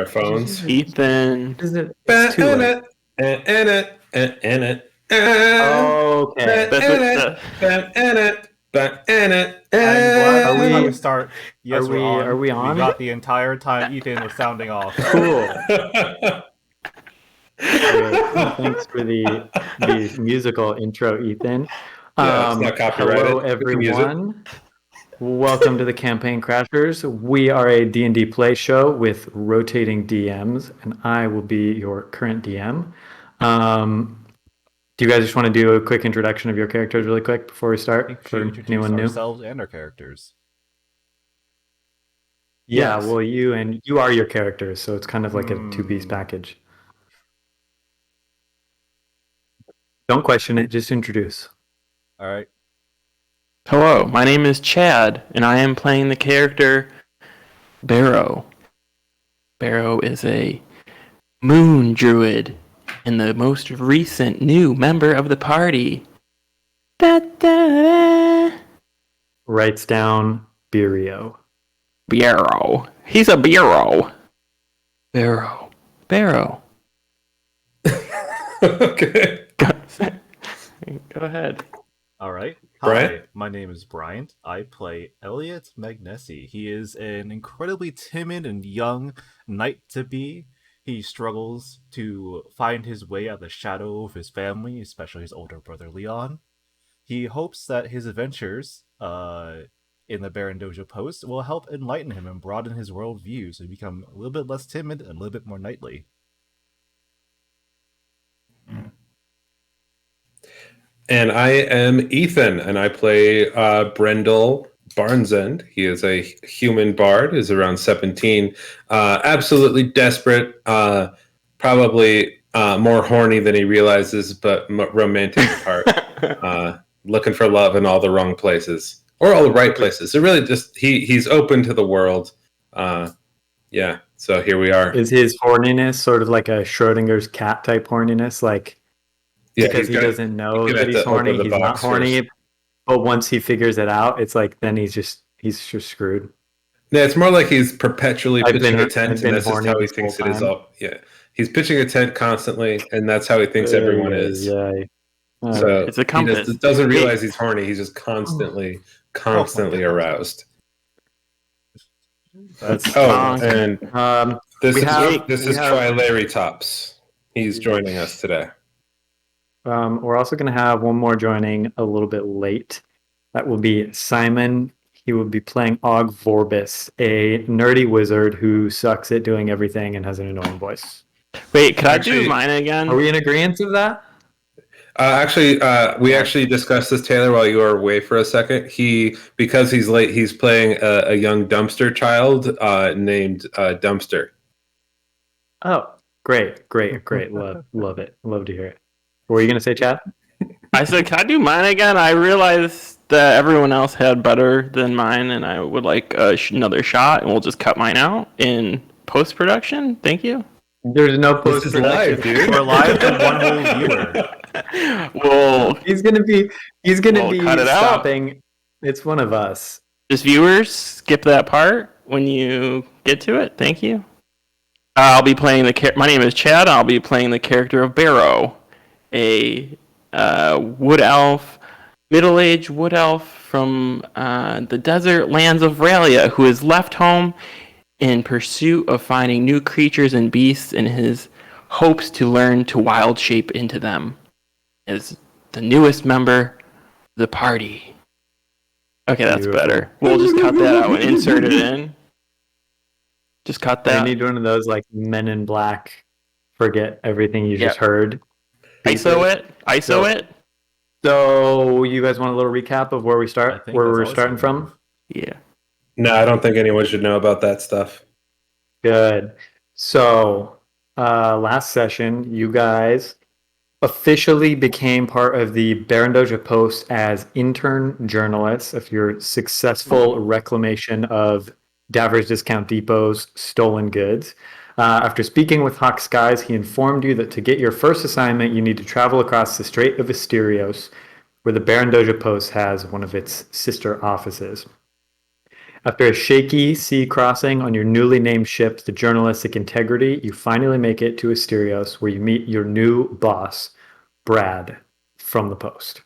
phones. Ethan. Is it? It's too late. Okay. I'm glad Are that's how we- we start. Yes, are we- we're on. are we on? We got the entire time Ethan was sounding off. Cool. Great. Thanks for the musical intro, Ethan. Yeah, it's not copyrighted. Hello, We can use it. everyone. Welcome to the Campaign Crashers. We are a D&D play show with rotating DMs, and I will be your current DM. Do you guys just want to do a quick introduction of your characters really quick before we I start? think we For should introduce anyone new? ourselves and our characters. Yeah, Yes. well, you are your characters, so it's kind of like a two-piece package. Don't question it, just introduce. All right. Hello, my name is Chad, and I am playing the character Barrow. Barrow is a moon druid and the most recent new member of the party. Da-da-da. Writes down Birio. Barrow. He's a Barrow. Barrow. Barrow. Okay. Go ahead. All right. Brian? Hi, my name is Bryant. I play Elliot Magnesi. He is an incredibly timid and young knight-to-be. He struggles to find his way out of the shadow of his family, especially his older brother Leon. He hopes that his adventures in the Baron Dojo Post will help enlighten him and broaden his worldview so he become a little bit less timid and a little bit more knightly. And I am Ethan, and I play Brendel Barnesend. He is a human bard, is around 17, absolutely desperate, probably more horny than he realizes, but romantic at heart, looking for love in all the wrong places, or all the right places. So really just, he's open to the world. Yeah, so here we are. Is his horniness sort of like a Schrodinger's cat type horniness? Like, Yeah, because he doesn't know gonna that have he's to horny, open the he's not box horny. first. But once he figures it out, it's like then he's just screwed. Yeah, it's more like he's perpetually I've pitching been- a tent, I've been and that's just horny how he this thinks whole it is time. all. Yeah, he's pitching a tent constantly, and that's how he thinks everyone is. Yeah. So It's a compass. he doesn't realize he's horny. He's just constantly aroused. That's And this we is have- Tri-Larry Tops. He's joining us today. we're also going to have one more joining a little bit late. That will be Simon. He will be playing Og Vorbis, a nerdy wizard who sucks at doing everything and has an annoying voice. Wait, could I Actually- do mine again? Are we in agreement of that? We actually discussed this, Taylor, while you were away for a second. Because he's late, he's playing a young dumpster child named Dumpster. Oh, great. Love it. Love to hear it. What were you going to say, Chad? I said, can I do mine again? I realized that everyone else had better than mine, and I would like another shot, and we'll just cut mine out in post-production. Thank you. There's no This is live, dude. We're live to one whole viewer. Well, He's gonna be cut it out. stopping. It's one of us. just viewers, skip that part when you get to it. Thank you. I'll be playing my name is Chad. I'll be playing the character of Barrow, a wood elf, middle-aged wood elf from the desert lands of Ralia, who has left home in pursuit of finding new creatures and beasts in his hopes to learn to wild shape into them. Is the newest member of the party. Okay, that's Beautiful. better. We'll just cut that out and insert it in. Just cut I that. need one of those like Men in Black. Forget everything you just heard. ISO it. So you guys want a little recap of where we I start? think Where that's we're always starting good. from? Yeah. No, I don't think anyone should know about that stuff. Good. So last session, you guys officially became part of the Baron Dojo Post as intern journalists of your successful reclamation of Davers Discount Depot's stolen goods. After speaking with Hawk Skies, he informed you that to get your first assignment, you need to travel across the Strait of Asterios, where the Baron Dojo Post has one of its sister offices. After a shaky sea crossing on your newly named ship, the Journalistic Integrity, you finally make it to Asterios, where you meet your new boss, Brad from the Post.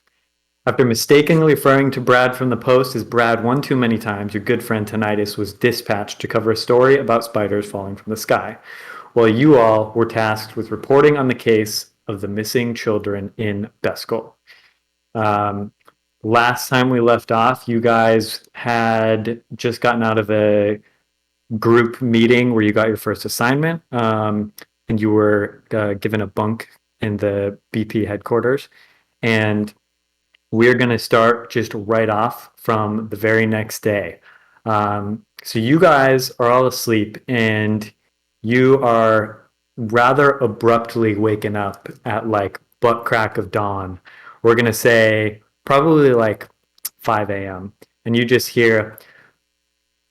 After mistakenly referring to Brad from the Post as Brad one too many times, your good friend Tinnitus was dispatched to cover a story about spiders falling from the sky, while you all were tasked with reporting on the case of the missing children in Beskol. Last time we left off, you guys had just gotten out of a group meeting where you got your first assignment, and you were given a bunk in the BP headquarters. And we're going to start just right off from the very next day. So you guys are all asleep, and you are rather abruptly waken up at like butt crack of dawn. We're going to say probably like 5 a.m. And you just hear,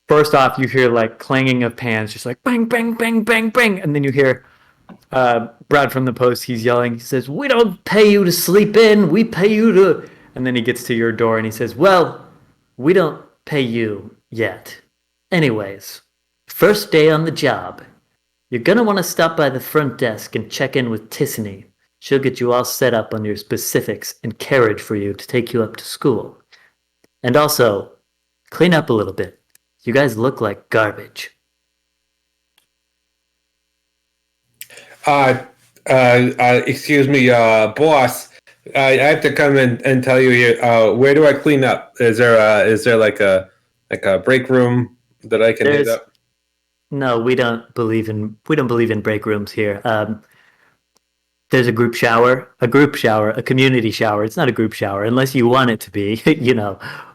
first off, you hear like clanging of pans, just like bang, bang, bang, bang, bang. And then you hear Brad from the Post, he's yelling, he says, "We don't pay you to sleep in, we pay you to..." And then he gets to your door and he says, "Well, we don't pay you yet. Anyways, first day on the job. You're gonna want to stop by the front desk and check in with Tissany. She'll get you all set up on your specifics and carriage for you to take you up to school. And also, clean up a little bit. You guys look like garbage." Excuse me, boss. I have to come in and tell you here. Where do I clean up? Is there like a break room that I can hit up? No, we don't believe in break rooms here. There's a shower, a community shower. It's not a group shower unless you want it to be.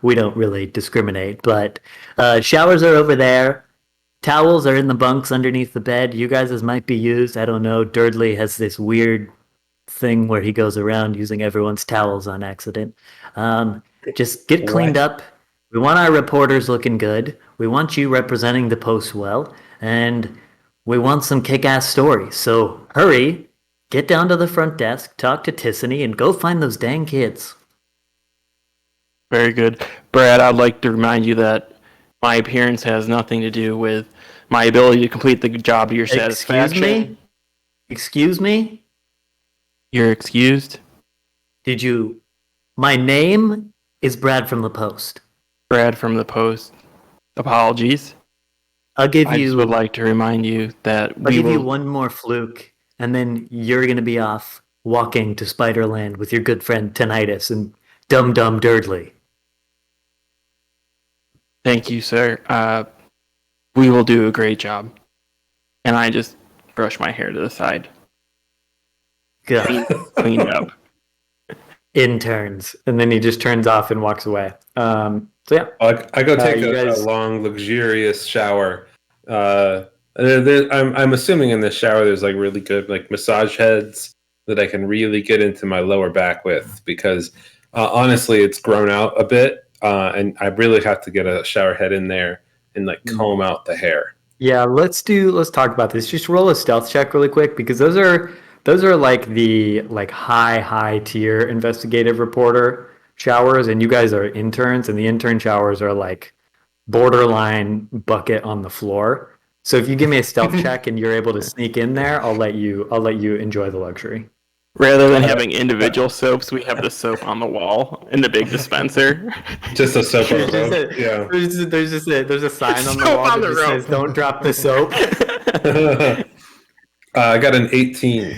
We don't really discriminate. But showers are over there. Towels are in the bunks underneath the bed. You guys' might be used. I don't know. Durdley has this weird thing where he goes around using everyone's towels on accident. Just get cleaned up. We want our reporters looking good. We want you representing the Post well. And we want some kick-ass stories. So hurry, get down to the front desk, talk to Tissany, and go find those dang kids. Very good. Brad, I'd like to remind you that my appearance has nothing to do with my ability to complete the job to your satisfaction. Excuse me? You're excused. My name is Brad from the Post. Brad from the Post. Apologies. I just would like to remind you that I'll give you one more fluke, and then you're going to be off walking to Spiderland with your good friend Tinnitus and Dum Dum Durdley. Thank you, sir. We will do a great job. And I just brush my hair to the side. Good. Clean up. Interns. And then he just turns off and walks away. So yeah. I go take a long, luxurious shower. I'm assuming in this shower there's like really good like massage heads that I can really get into my lower back with, because honestly it's grown out a bit. And I really have to get a shower head in there and like comb out the hair. Yeah, let's talk about this. Just roll a stealth check really quick, because those are like the high tier investigative reporter showers, and you guys are interns, and the intern showers are like borderline bucket on the floor. So if you give me a stealth check and you're able to sneak in there, I'll let you enjoy the luxury. Rather than having individual soaps, we have the soap on the wall in the big dispenser. Just a soap on the rope. Yeah. There's a sign on the wall that says, "Don't drop the soap." I got an 18.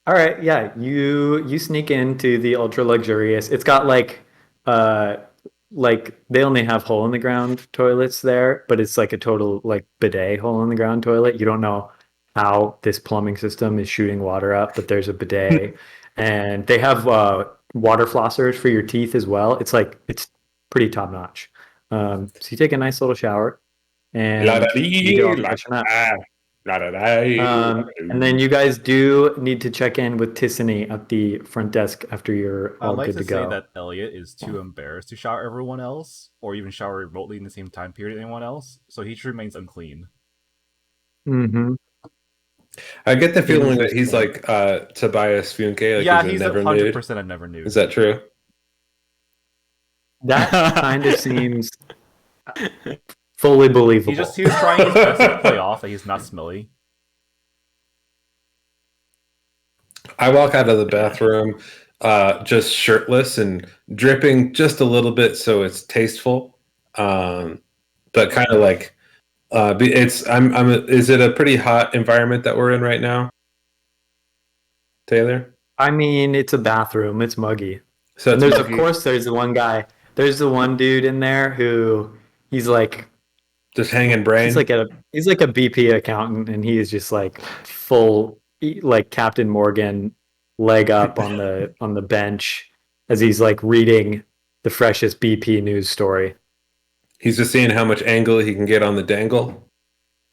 All right, yeah. You sneak into the ultra luxurious. It's got like they only have hole in the ground toilets there, but it's like a total like bidet hole in the ground toilet. You don't know how this plumbing system is shooting water up, but there's a bidet, and they have water flossers for your teeth as well. It's pretty top notch. So you take a nice little shower, and you go freshen up. And then you guys do need to check in with Tissany at the front desk after you're all good to go. I'd like to say that Elliot is too embarrassed to shower everyone else, or even shower remotely in the same time period as anyone else, so he remains unclean. Mm-hmm. I get the feeling that he's like Tobias Funke. Like yeah, he's 100% a never nude. Is that true? That kind of seems Fully believable. He was trying his best to play off that he's not smelly. I walk out of the bathroom just shirtless and dripping just a little bit so it's tasteful. But kind of like is it a pretty hot environment that we're in right now, Taylor? I mean, it's a bathroom. It's muggy. So And it's of course, there's the one guy. There's the one dude in there who he's like just hanging brain. he's like a BP accountant, and he is just like full like Captain Morgan, leg up on the bench as he's like reading the freshest BP news story. He's just seeing how much angle he can get on the dangle.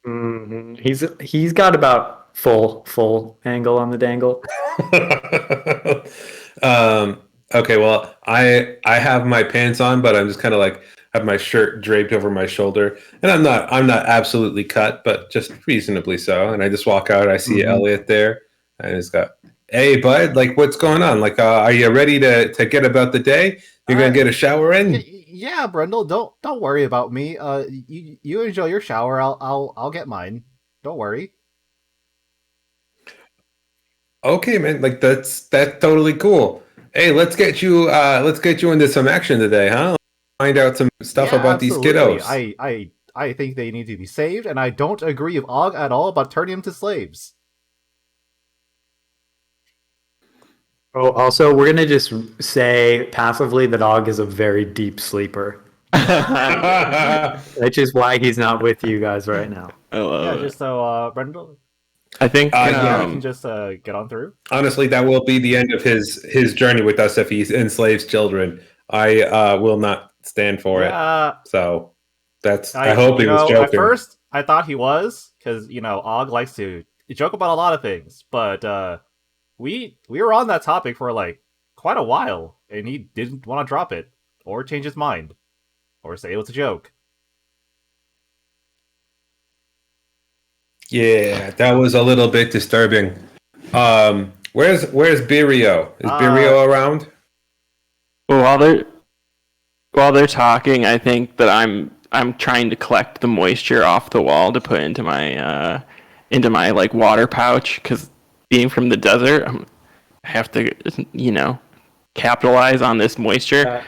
Mm-hmm. He's got about full angle on the dangle. Okay, well, I have my pants on, but I'm just kind of like have my shirt draped over my shoulder, and I'm not absolutely cut, but just reasonably so. And I just walk out. I see Elliot there, and he's got, "Hey, bud, like, what's going on? Like, are you ready to get about the day? You're gonna get a shower in?" Yeah, Brendel, don't worry about me. You enjoy your shower. I'll get mine. Don't worry. Okay, man. Like that's totally cool. Hey, let's get you into some action today, huh? Find out some stuff about absolutely. these kiddos. I think they need to be saved, and I don't agree with Og at all about turning them to slaves. Oh, also, we're gonna just say passively that Og is a very deep sleeper. Which is why he's not with you guys right now. I love it. Just so Brendel, I think you can just get on through. Honestly, that will be the end of his journey with us if he enslaves children. I will not stand for it. So I hope he was joking. At first, I thought he was, because Og likes to joke about a lot of things, but we were on that topic for like quite a while, and he didn't want to drop it or change his mind or say it was a joke. Yeah, that was a little bit disturbing. Where's Birio? Is Birio around? Well, while they're talking, I think that I'm trying to collect the moisture off the wall to put into my like water pouch, because being from the desert, I have to capitalize on this moisture.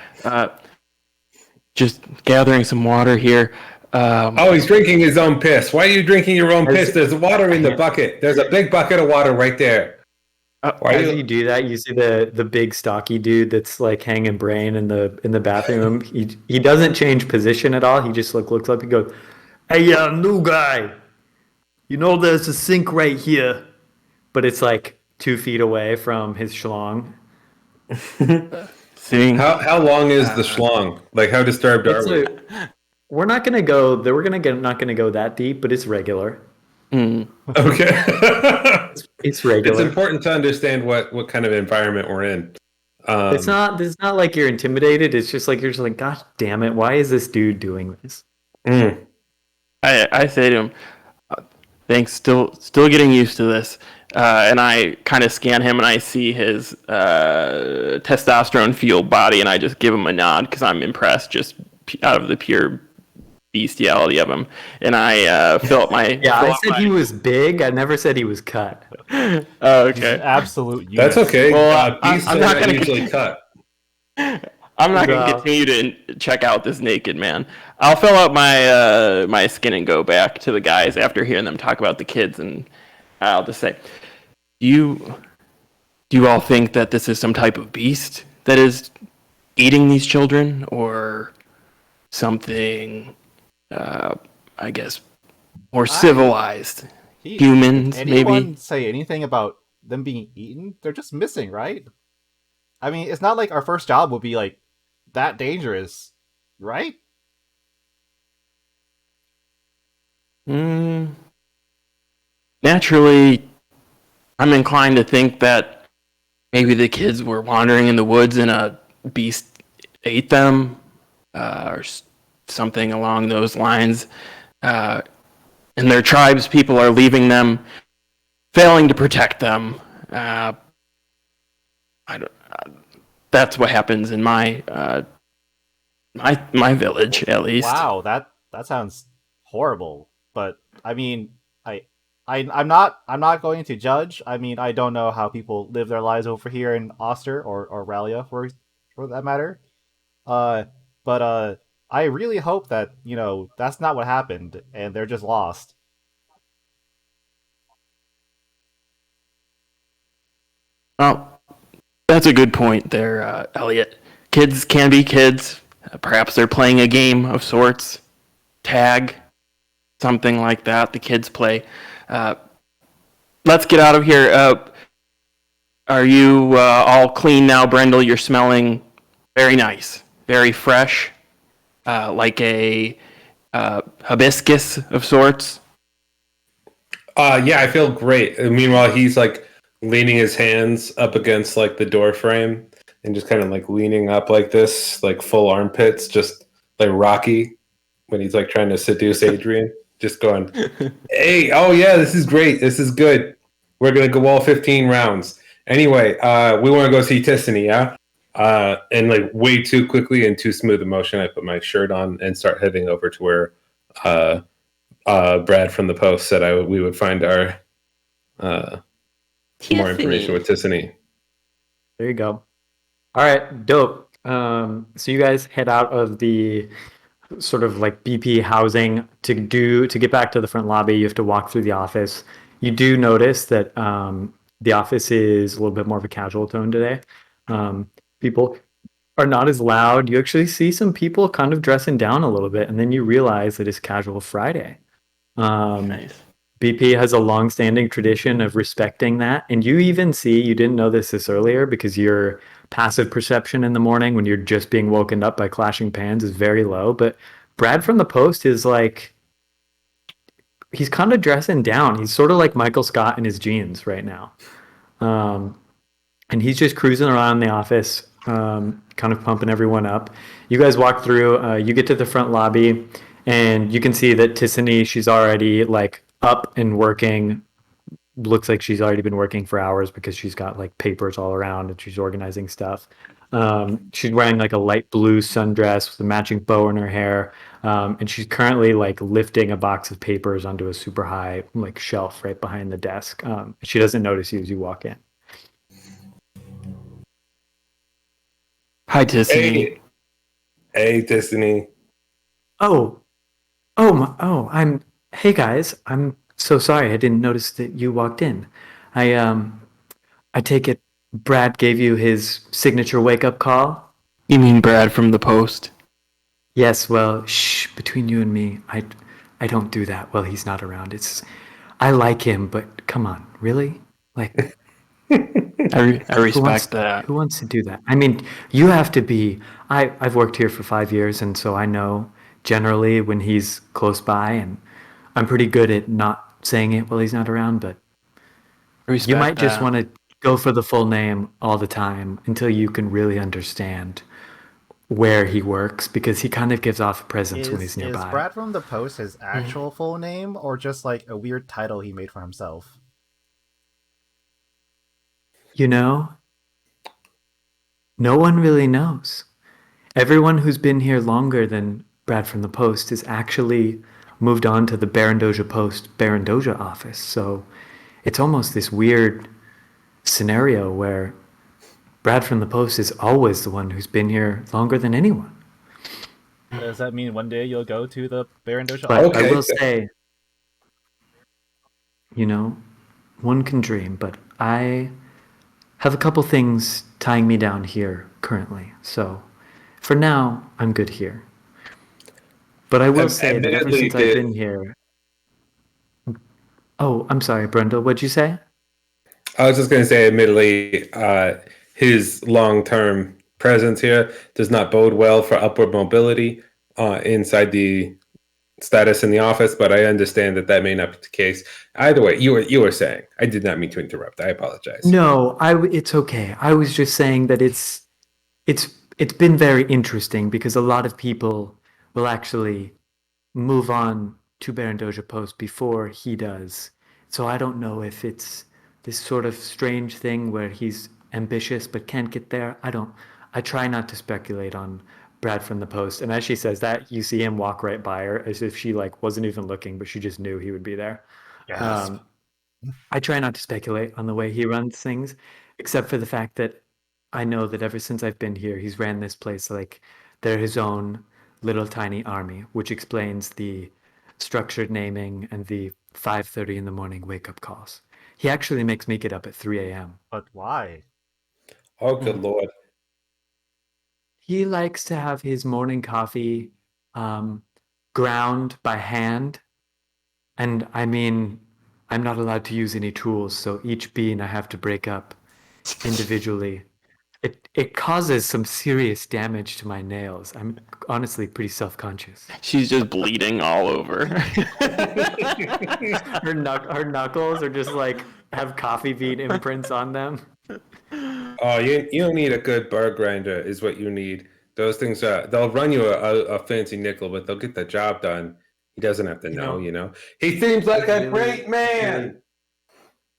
Just gathering some water here. He's drinking his own piss. Why are you drinking your own piss? There's water in the bucket. There's a big bucket of water right there. As you do that, you see the big stocky dude that's like hanging brain in the bathroom. He doesn't change position at all. He just looks up and goes, "Hey, new guy, there's a sink right here," but it's like 2 feet away from his schlong. How long is the schlong? Like, how disturbed are we? We're not gonna go. Not gonna go that deep, but it's regular. Okay. It's regular. It's important to understand what kind of environment we're in. It's not like you're intimidated. It's just like you're just like, gosh damn it, why is this dude doing this? I say to him, thanks, still getting used to this. And I kind of scan him, and I see his testosterone-fueled body, and I just give him a nod because I'm impressed just out of the pure bestiality of him. And I fill up my... I said he was big. I never said he was cut. Okay. Absolute unit. That's okay. Well, I'm not going to usually cut. I'm not going to continue to check out this naked man. I'll fill out my my skin and go back to the guys after hearing them talk about the kids, and I'll just say, do you all think that this is some type of beast that is eating these children, or something, I guess, more civilized? Humans, anyone maybe? Say anything about them being eaten? They're just missing, right? I mean, it's not like our first job would be like that dangerous, right? Naturally, I'm inclined to think that maybe the kids were wandering in the woods and a beast ate them, or something along those lines. And their tribes people are leaving them, failing to protect them. That's what happens in my My village, at least. Wow, that sounds horrible. But I mean, I'm not going to judge. I mean, I don't know how people live their lives over here in Oster or Ralia for that matter. Uh, but I really hope that that's not what happened and they're just lost. Well, that's a good point there, Elliot. Kids can be kids. Perhaps they're playing a game of sorts, tag, something like that. The kids play. Uh, let's get out of here. Are you all clean now, Brendel? You're smelling very nice, very fresh, like a hibiscus of sorts. Yeah, I feel great. Meanwhile, he's like leaning his hands up against like the door frame and just kind of like leaning up like this, like full armpits, just like Rocky when he's like trying to seduce Adrian. Just going, hey, oh yeah, this is great. This is good. We're gonna go all 15 rounds. Anyway, we want to go see Tiffany, yeah? And like way too quickly and too smooth a motion, I put my shirt on and start heading over to where uh, Brad from the post said we would find our more information with Tiffany. There you go. All right, dope. So you guys head out of the sort of like BP housing to get back to the front lobby. You have to walk through the office. You do notice that the office is a little bit more of a casual tone today. People are not as loud. You actually see some people kind of dressing down a little bit, and then you realize that it's Casual Friday. Nice. BP has a long-standing tradition of respecting that, and you even see, you didn't know this earlier because your passive perception in the morning when you're just being woken up by clashing pans is very low, but Brad from the post is like, he's kind of dressing down. He's sort of like Michael Scott in his jeans right now. And he's just cruising around the office, kind of pumping everyone up. You guys walk through, you get to the front lobby, and you can see that Tiffany, she's already like up and working. Looks like she's already been working for hours because she's got like papers all around and she's organizing stuff. She's wearing like a light blue sundress with a matching bow in her hair. And she's currently like lifting a box of papers onto a super high like shelf right behind the desk. She doesn't notice you as you walk in. Hi, Tiffany. Hey, Tiffany. I'm. Hey guys, I'm so sorry. I didn't notice that you walked in. I take it Brad gave you his signature wake up call? You mean Brad from the post? Yes, well, shh, between you and me, I don't do that while he's not around. I like him, but come on, really? Like, I respect that. Who wants to do that? I mean, you have to be. I've worked here for 5 years, and so I know generally when he's close by, and I'm pretty good at not saying it while he's not around, but you might just want to go for the full name all the time until you can really understand where he works, because he kind of gives off a presence when he's nearby. Is Brad from the Post his actual full name, or just like a weird title he made for himself? You know, no one really knows. Everyone who's been here longer than Brad from the Post has actually moved on to the Barandoja Post Barandoja office. So it's almost this weird scenario where Brad from the Post is always the one who's been here longer than anyone. Does that mean one day you'll go to the Barandoja But office? I will say, you know, one can dream, but I have a couple things tying me down here currently. So for now, I'm good here. But I will say that ever since I've been here... Oh, I'm sorry, Brenda, what'd you say? I was just going to say, admittedly, his long-term presence here does not bode well for upward mobility inside the status in the office, but I understand that may not be the case. Either way, you were saying. I did not mean to interrupt. I apologize. No, it's okay. I was just saying that it's been very interesting because a lot of people will actually move on to Barandoja Post before he does. So I don't know if it's this sort of strange thing where he's ambitious but can't get there. I try not to speculate on Brad from the Post. And as she says that, you see him walk right by her as if she like wasn't even looking, but she just knew he would be there. Gasp. I try not to speculate on the way he runs things, except for the fact that I know that ever since I've been here, he's ran this place like they're his own little tiny army, which explains the structured naming and the 5:30 in the morning wake up calls. He actually makes me get up at 3 a.m. But why? Oh, good lord. He likes to have his morning coffee ground by hand. And I mean, I'm not allowed to use any tools, so each bean I have to break up individually. It causes some serious damage to my nails. I'm honestly pretty self-conscious. She's just bleeding all over. Her knuckles are just like have coffee bean imprints on them. Oh, you need a good bar grinder is what you need. Those things they'll run you a fancy nickel, but they'll get the job done. He doesn't have to know, you know. He seems like a great man.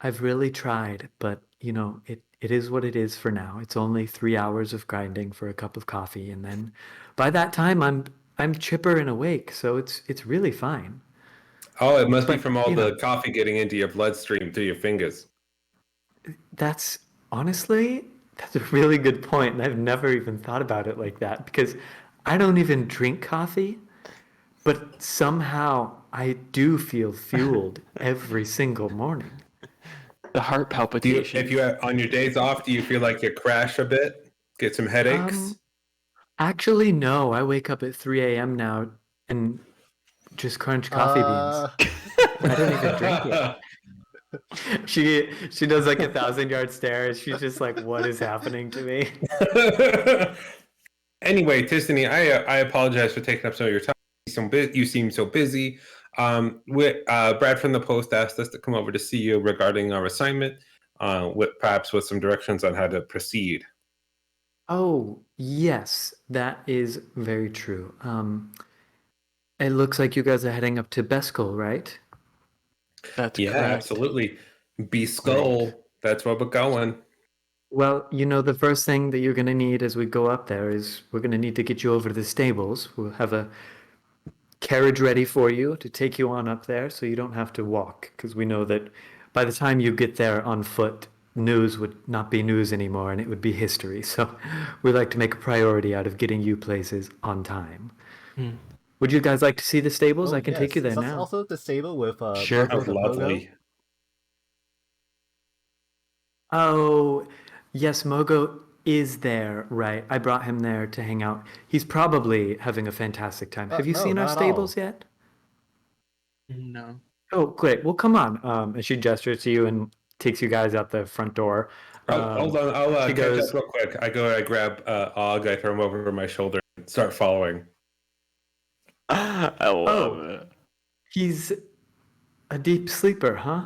I've really tried, but you know, it is what it is for now. It's only 3 hours of grinding for a cup of coffee, and then by that time I'm chipper and awake, so it's really fine. Oh, it must be But, from all you the know- coffee getting into your bloodstream through your fingers. That's honestly, that's a really good point, and I've never even thought about it like that because I don't even drink coffee, but somehow I do feel fueled every single morning. The heart palpitation. If you on your days off, do you feel like you crash a bit, get some headaches? Actually, no. I wake up at 3 a.m. now and just crunch coffee beans. I don't even drink it. She does like 1,000-yard stare. She's just like, what is happening to me? Anyway, Tistany, I apologize for taking up some of your time. You seem so busy. Brad from the Post asked us to come over to see you regarding our assignment, perhaps with some directions on how to proceed. Oh, yes, that is very true. It looks like you guys are heading up to Beskol, right? That's Yeah, correct. absolutely. Beskol. That's where we're going. Well, you know, the first thing that you're going to need as we go up there is we're going to need to get you over to the stables. We'll have a carriage ready for you to take you on up there so you don't have to walk, because we know that by the time you get there on foot, news would not be news anymore and it would be history. So we like to make a priority out of getting you places on time. Would you guys like to see the stables? Oh, I can take you there Is that now. also the stable with Sure. Mogo Oh, the lovely. Pogo? Oh, yes, Mogo is there, right? I brought him there to hang out. He's probably having a fantastic time. Have you no, seen our not at stables all. yet? No. Oh, great. Well, come on. And she gestures to you and takes you guys out the front door. Hold on, I'll she catch goes- up real quick. I grab Og, I throw him over my shoulder, and start following. I love it. He's a deep sleeper, huh?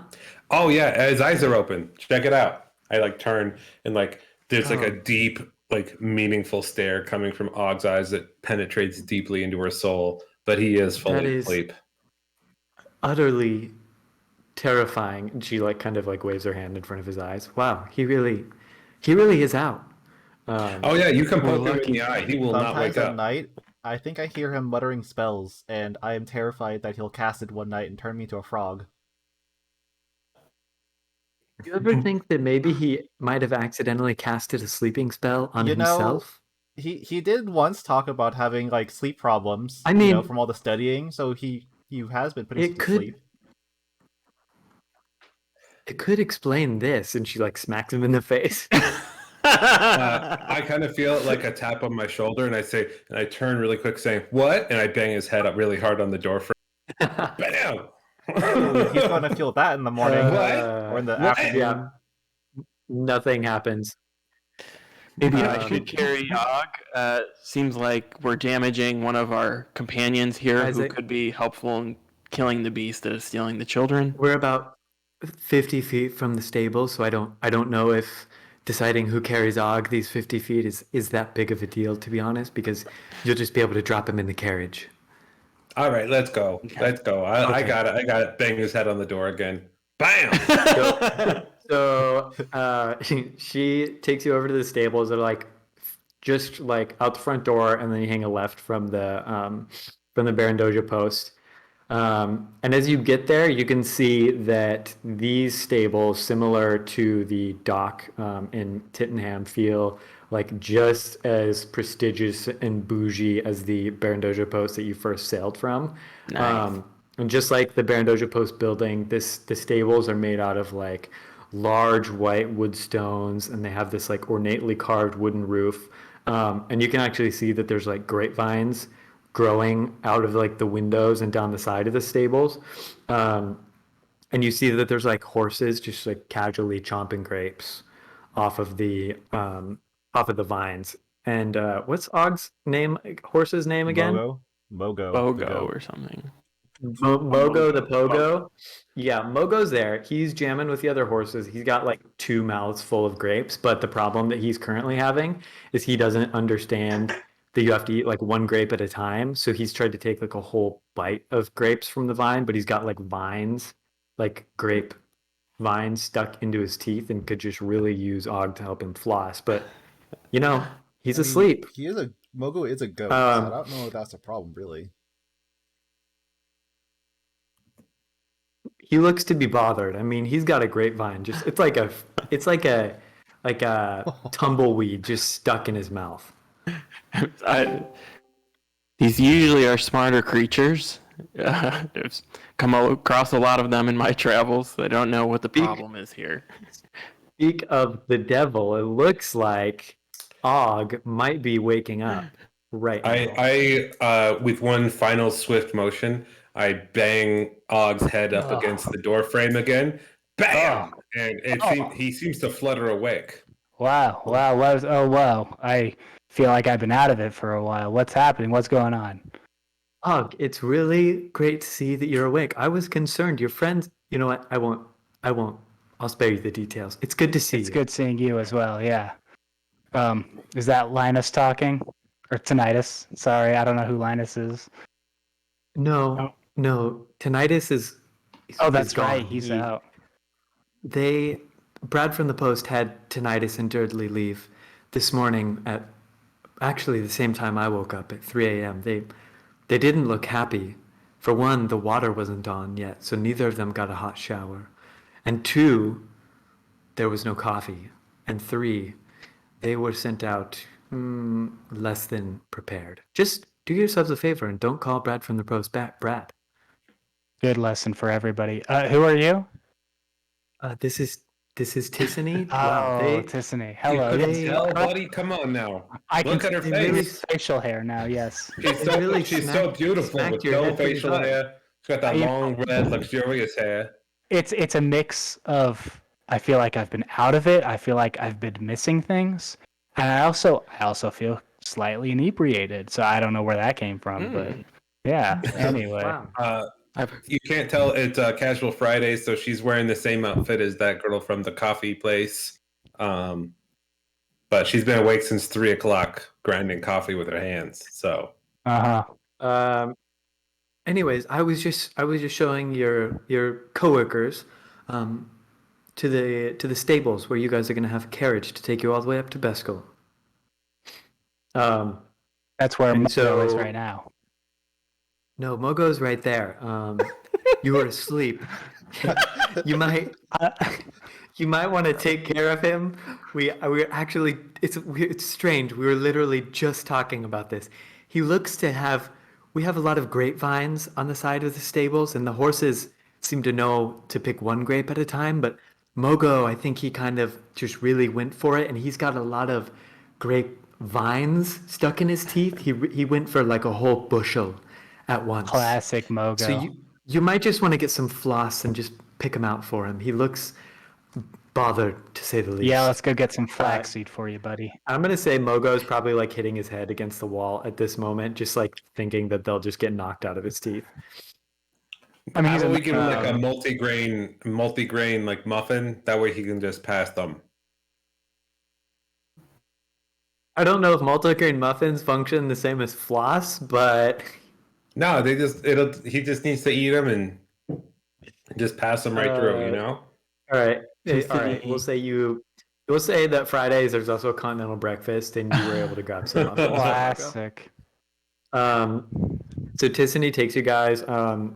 Oh yeah, his eyes are open. Check it out. I like turn and like there's like a Oh. deep, like meaningful stare coming from Og's eyes that penetrates deeply into her soul. But he is fully asleep. Utterly terrifying. And she like kind of like waves her hand in front of his eyes. Wow, he really is out. Oh yeah, you can We're poke him in lucky. the eye. He will not Sometimes wake at up. night, I think I hear him muttering spells, and I am terrified that he'll cast it one night and turn me into a frog. Do you ever think that maybe he might have accidentally casted a sleeping spell on You know, himself? He did once talk about having like sleep problems. I mean- from all the studying, so he has been putting It some could- sleep. It could explain this, and she like smacks him in the face. I kind of feel like a tap on my shoulder, and I turn really quick, saying "What?" and I bang his head up really hard on the door. Bam! He's gonna feel that in the morning or in the What? afternoon. Yeah. Nothing happens. Maybe I Um, should carry Yogg. Seems like we're damaging one of our companions here who Isaac? could be helpful in killing the beast that is stealing the children. We're about 50 feet from the stable, so I don't know if deciding who carries Og these 50 feet is that big of a deal, to be honest, because you'll just be able to drop him in the carriage. All right, let's go. Okay. Let's go. I Okay. got it. I got it. Bang his head on the door again. Bam! So she takes you over to the stables. They're like just like out the front door, and then you hang a left from the Baron Doja post. And as you get there, you can see that these stables, similar to the dock in Tittenham, feel like just as prestigious and bougie as the Baron Doja post that you first sailed from. Nice. And just like the Baron Doja post building, the stables are made out of like large white wood stones, and they have this like ornately carved wooden roof. And you can actually see that there's like grapevines growing out of like the windows and down the side of the stables. And you see that there's like horses just like casually chomping grapes off of the vines. And what's Og's name? Horse's name again? Mogo. Bogo or something. Mogo the Pogo. Yeah, Mogo's there. He's jamming with the other horses. He's got like 2 mouths full of grapes, but the problem that he's currently having is he doesn't understand that you have to eat like 1 grape at a time. So he's tried to take like a whole bite of grapes from the vine, but he's got like vines, like grape vines stuck into his teeth, and could just really use Og to help him floss. But you know, he's asleep. Mogo is a goat, so I don't know if that's a problem, really. He looks to be bothered. I mean, he's got a grapevine. Just it's like a tumbleweed just stuck in his mouth. These usually are smarter creatures. I've come across a lot of them in my travels. They don't know what the problem is here. Speak of the devil, it looks like Og might be waking up right now. I with one final swift motion, I bang Og's head up against the door frame again. Bam! And he seems to flutter awake. Wow. Wow. I feel like I've been out of it for a while. What's happening? What's going on? Og, it's really great to see that you're awake. I was concerned. Your friends, you know what? I won't. I'll spare you the details. It's good to see you. It's good seeing you as well, yeah. Is that Linus talking? Or Tinnitus? Sorry, I don't know who Linus is. No. Tinnitus is. Oh, that's gone. right. He's out. Brad from the Post had tinnitus and dirtly leave this morning at actually the same time I woke up at 3 a.m. They didn't look happy. For one, the water wasn't on yet, so neither of them got a hot shower. And 2, there was no coffee. And 3, they were sent out less than prepared. Just do yourselves a favor and don't call Brad from the Post back, Brad. Good lesson for everybody. Who are you? This is Tissany. Tissany. Hello. You couldn't tell, buddy. Come on now. I Look can at her see face. facial hair now. Yes. She's so beautiful with no facial hair. She's got that long, red, luxurious hair. It's a mix of. I feel like I've been out of it. I feel like I've been missing things, and I also feel slightly inebriated. So I don't know where that came from, but yeah. Anyway. Wow. You can't tell it's Casual Friday, so she's wearing the same outfit as that girl from the coffee place. But she's been awake since 3 o'clock, grinding coffee with her hands. So. Anyways, I was just showing your coworkers to the stables where you guys are going to have a carriage to take you all the way up to Beskol. That's where Mogo is right now. No, Mogo's right there. You were asleep. You might want to take care of him. We're actually it's strange. We were literally just talking about this. He looks to have. We have a lot of grapevines on the side of the stables, and the horses seem to know to pick 1 grape at a time. But Mogo, I think he kind of just really went for it, and he's got a lot of grape vines stuck in his teeth. He went for like a whole bushel at once. Classic Mogo. So you might just want to get some floss and just pick him out for him. He looks bothered, to say the least. Yeah, let's go get some flaxseed for you, buddy. I'm going to say Mogo's probably like hitting his head against the wall at this moment, just like thinking that they'll just get knocked out of his teeth. I mean, we give him like a multi-grain like muffin. That way he can just pass them. I don't know if multigrain muffins function the same as floss, but no, he just needs to eat them and just pass them right through. You know. All right. We'll say you We'll say that Fridays there's also a continental breakfast, and you were able to grab some muffins. Classic. So Tissany takes you guys.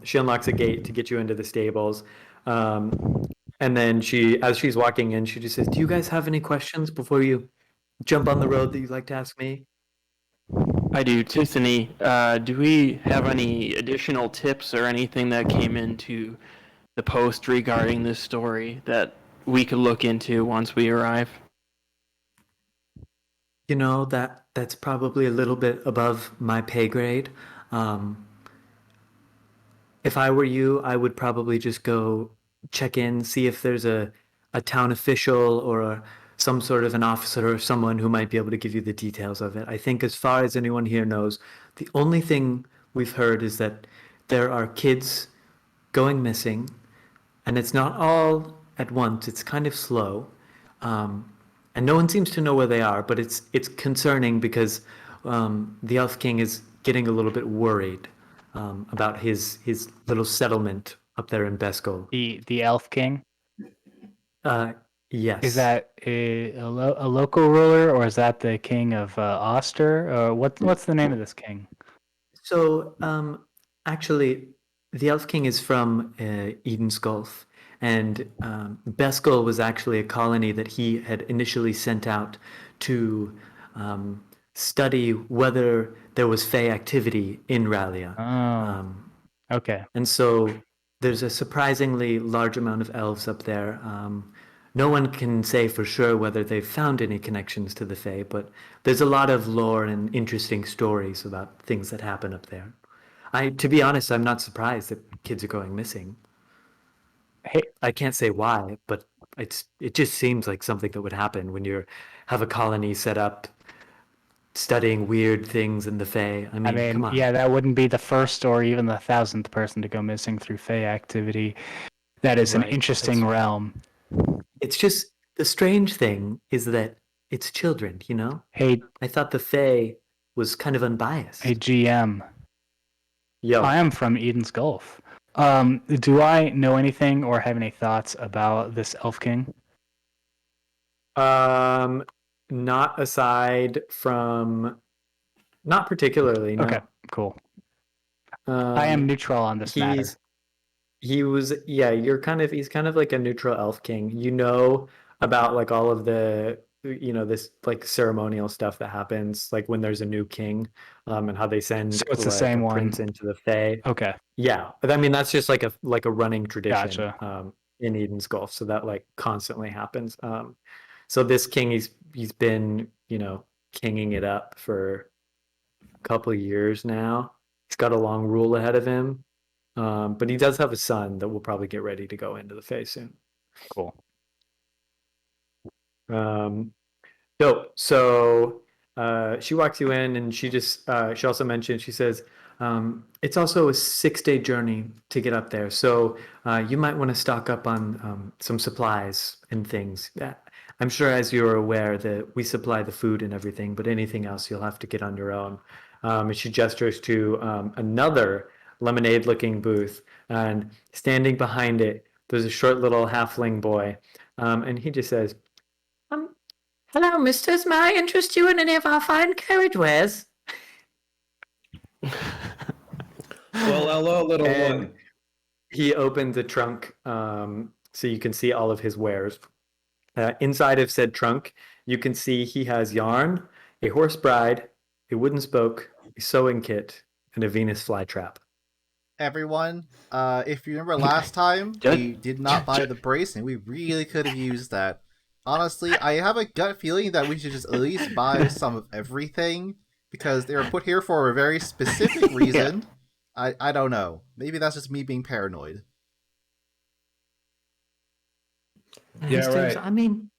She unlocks a gate to get you into the stables, and then as she's walking in, she just says, "Do you guys have any questions before you jump on the road that you'd like to ask me?" I do. Tiffany, do we have any additional tips or anything that came into the post regarding this story that we could look into once we arrive? You know, that's probably a little bit above my pay grade. If I were you, I would probably just go check in, see if there's a town official or some sort of an officer or someone who might be able to give you the details of it. I think as far as anyone here knows, the only thing we've heard is that there are kids going missing, and it's not all at once. It's kind of slow. And no one seems to know where they are, but it's concerning because the Elf King is getting a little bit worried about his little settlement up there in Beskol. The Elf King. Yes. Is that a local ruler, or is that the king of Oster? Or what's the name of this king? So actually, the Elf King is from Eden's Gulf, and Beskol was actually a colony that he had initially sent out to study whether there was Fey activity in Rallia. Okay. And so there's a surprisingly large amount of elves up there. No one can say for sure whether they've found any connections to the Fae, but there's a lot of lore and interesting stories about things that happen up there. To be honest, I'm not surprised that kids are going missing. Hey, I can't say why, but it just seems like something that would happen when you have a colony set up studying weird things in the Fae. I mean, come on. yeah, that wouldn't be the first or even the 1,000th person to go missing through Fey activity. That is an Right. interesting realm. It's just the strange thing is that it's children, you know? Hey, I thought the Fae was kind of unbiased. hey, GM. Yo. I am from Eden's Gulf. Do I know anything or have any thoughts about this Elf King? Not aside from, not particularly. No. Okay, cool. I am neutral on this matter. He's kind of like a neutral elf king. You know about like all of the, this like ceremonial stuff that happens like when there's a new king, and how they send So it's the like same a one. prince into the Fae. Okay, Yeah, but I mean that's just like a running tradition Gotcha. in Eden's Gulf, so that like constantly happens. So this king, he's been kinging it up for a couple of years now. He's got a long rule ahead of him, but he does have a son that will probably get ready to go into the Fae soon. cool. So she walks you in, and she also mentioned, she says, it's also a 6-day journey to get up there. So you might want to stock up on some supplies and things. I'm sure, as you're aware, that we supply the food and everything, but anything else you'll have to get on your own. And she gestures to another lemonade-looking booth, and standing behind it, there's a short little halfling boy, and he just says, "Hello, misters. May I interest you in any of our fine carriage wares?" Well, hello, little And one. he opens a trunk, so you can see all of his wares. Inside of said trunk, you can see he has yarn, a horse bride, a wooden spoke, a sewing kit, and a Venus flytrap. Everyone, if you remember last time, we did not buy the brace, and we really could have used that. Honestly, I have a gut feeling that we should just at least buy some of everything, because they were put here for a very specific reason. I don't know. Maybe that's just me being paranoid. Yeah, right. I mean,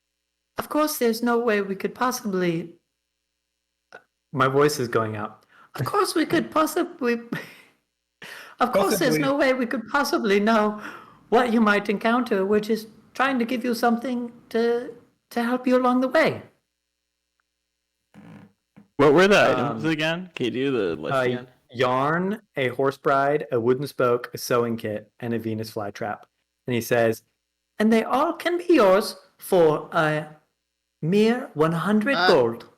of course, there's no way we could possibly. My voice is going out. Of course, we could possibly. Of course, there's no way we could possibly know what you might encounter. We're just trying to give you something to help you along the way. What were the items again? Can you do the list again? Yarn, a horse bride, a wooden spoke, a sewing kit, and a Venus flytrap. And he says, and they all can be yours for Mere 100 Ah. gold.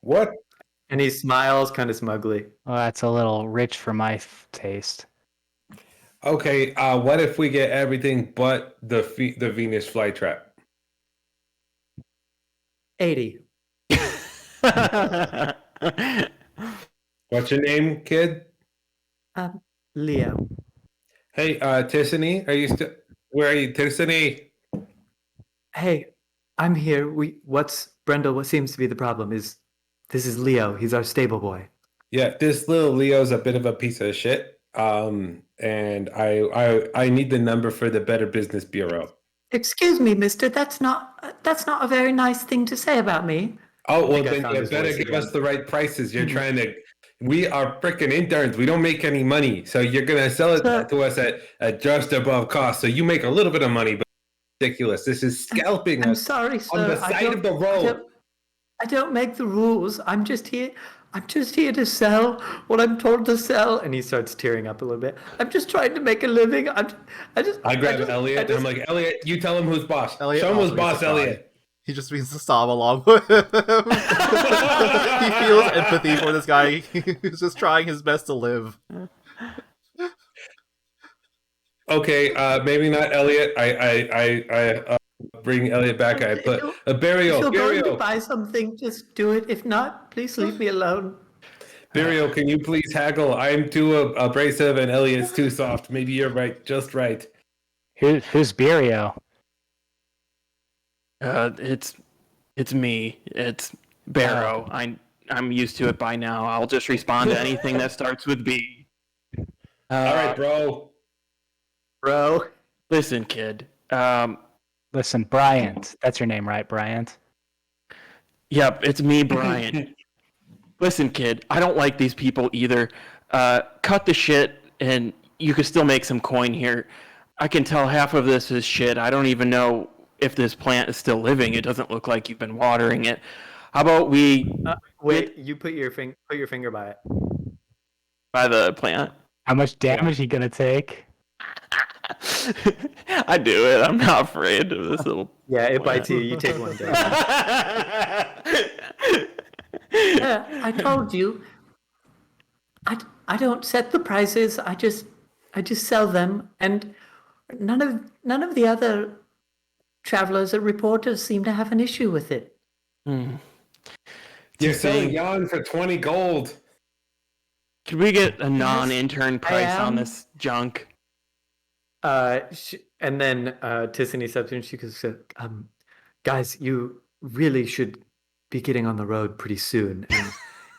What? And he smiles kind of smugly. Well, that's a little rich for my taste. Okay, what if we get everything but the Venus flytrap? 80. What's your name, kid? Leo. Hey, Tissany, are you still? Where are you, Tissany? Hey, I'm here. Brendel, what seems to be the problem is this is Leo. He's our stable boy. Yeah, this little Leo's a bit of a piece of shit. And I need the number for the Better Business Bureau. Excuse me, mister, that's not a very nice thing to say about me. Oh, well, think I then found you his better voice give again. us the right prices. You're trying to. We are freaking interns. We don't make any money, so you're gonna sell it Sir. to us at just above cost. So you make a little bit of money, but ridiculous. This is scalping I'm us sorry, sir. on the side of the road. I don't make the rules. I'm just here to sell what I'm told to sell. And he starts tearing up a little bit. I'm just trying to make a living. I grab Elliot and I'm like, Elliot, you tell him who's boss. Elliot Show him who's also gets boss, to cry. Elliot. He just means to sob along with him. He feels empathy for this guy. He's just trying his best to live. Okay, maybe not Elliot. I bring Elliot back. I put a burial. If you're going to Burial. buy something, just do it. If not, please leave me alone. Burial, can you please haggle? I'm too abrasive and Elliot's too soft. Maybe you're right, just right. Who's Berio? It's me. It's Barrow. I'm used to it by now. I'll just respond to anything that starts with B. All right, bro. Bro. Listen, kid. Listen, Bryant. That's your name, right, Bryant? Yep, it's me, Brian. Listen, kid. I don't like these people either. Cut the shit, and you can still make some coin here. I can tell half of this is shit. I don't even know if this plant is still living. It doesn't look like you've been watering it. How about we Wait, you put your finger by it. by the plant? How much damage he gonna take? I do it. I'm not afraid of this little. Yeah, it bites you. You take one damage. I told you. I don't set the prices. I just sell them, and none of the other travelers or reporters seem to have an issue with it. You're selling yarn for 20 gold. Could we get a non-intern price on this junk? And then Tissany steps in. She goes, "Guys, you really should be getting on the road pretty soon."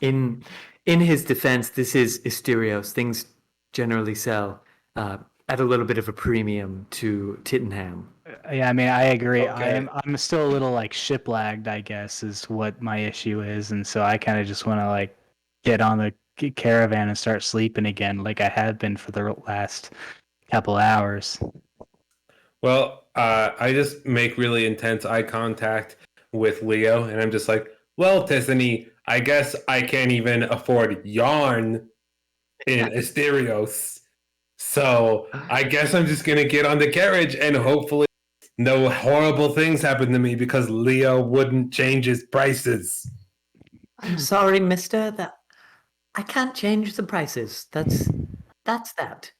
And in his defense, this is Asterios. Things generally sell at a little bit of a premium to Tittenham. Yeah, I mean, I agree. Okay. I'm still a little like ship lagged, I guess, is what my issue is, and so I kind of just want to like get on the caravan and start sleeping again, like I have been for the last couple hours. Well, I just make really intense eye contact with Leo, and I'm just like, well, Tissany, I guess I can't even afford yarn in Asterios. So I guess I'm just going to get on the carriage and hopefully no horrible things happen to me because Leo wouldn't change his prices. I'm sorry, mister, that I can't change the prices. That's that.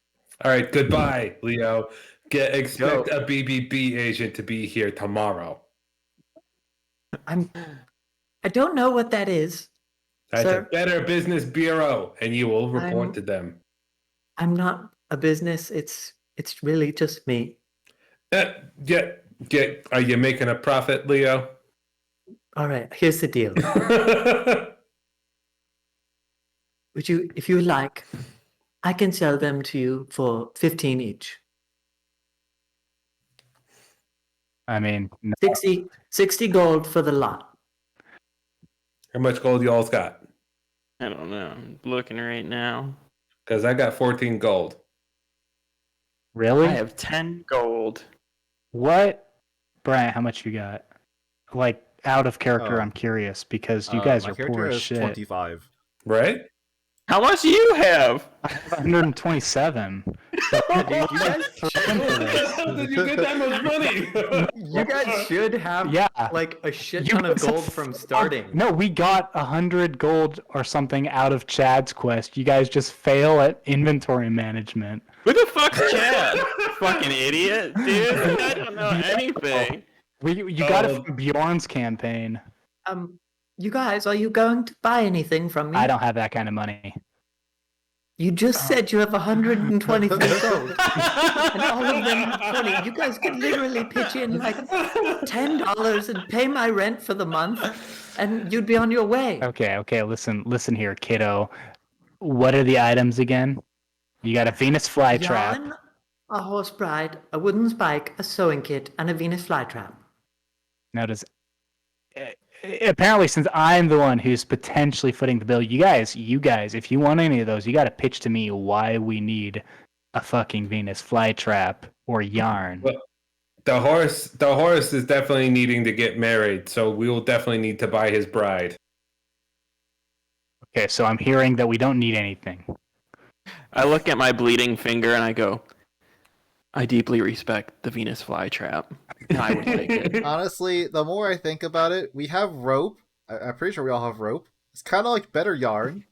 All right, goodbye, Leo. Expect a BBB agent to be here tomorrow. I don't know what that is. That's Sir? a Better Business Bureau, and you will report to them. I'm not a business. It's really just me. Are you making a profit, Leo? All right, here's the deal. If you like, I can sell them to you for 15 each. I mean, no. 60 gold for the lot. How much gold y'all's got? I don't know. I'm looking right now. Because I got 14 gold. Really? I have 10 gold. What? Brian, how much you got? Like, out of character, Oh. I'm curious, because you guys my are character poor as is shit. 25. Right? How much do you have? I have 127. So, dude, you guys throw in for this. How did you get that much money? You guys should have Yeah. like a shit You ton of guys have gold from starting. No, we got 100 gold or something out of Chad's quest. You guys just fail at inventory management. Who the fuck's Chad? Fucking idiot, dude. I don't know anything. You got it from Bjorn's campaign. You guys, are you going to buy anything from me? I don't have that kind of money. You just said you have 123 gold. And all of them are 20. You guys could literally pitch in like $10 and pay my rent for the month, and you'd be on your way. Okay, listen here, kiddo. What are the items again? You got a Venus flytrap. Yarn, a horse bride, a wooden spike, a sewing kit, and a Venus flytrap. Now apparently, since I'm the one who's potentially footing the bill, you guys, if you want any of those, you got to pitch to me why we need a fucking Venus flytrap or yarn. Well, the horse is definitely needing to get married, so we will definitely need to buy his bride. Okay, so I'm hearing that we don't need anything. I look at my bleeding finger and I go, I deeply respect the Venus flytrap. I would like it. Honestly, the more I think about it, we have rope. I'm pretty sure we all have rope. It's kind of like better yarn.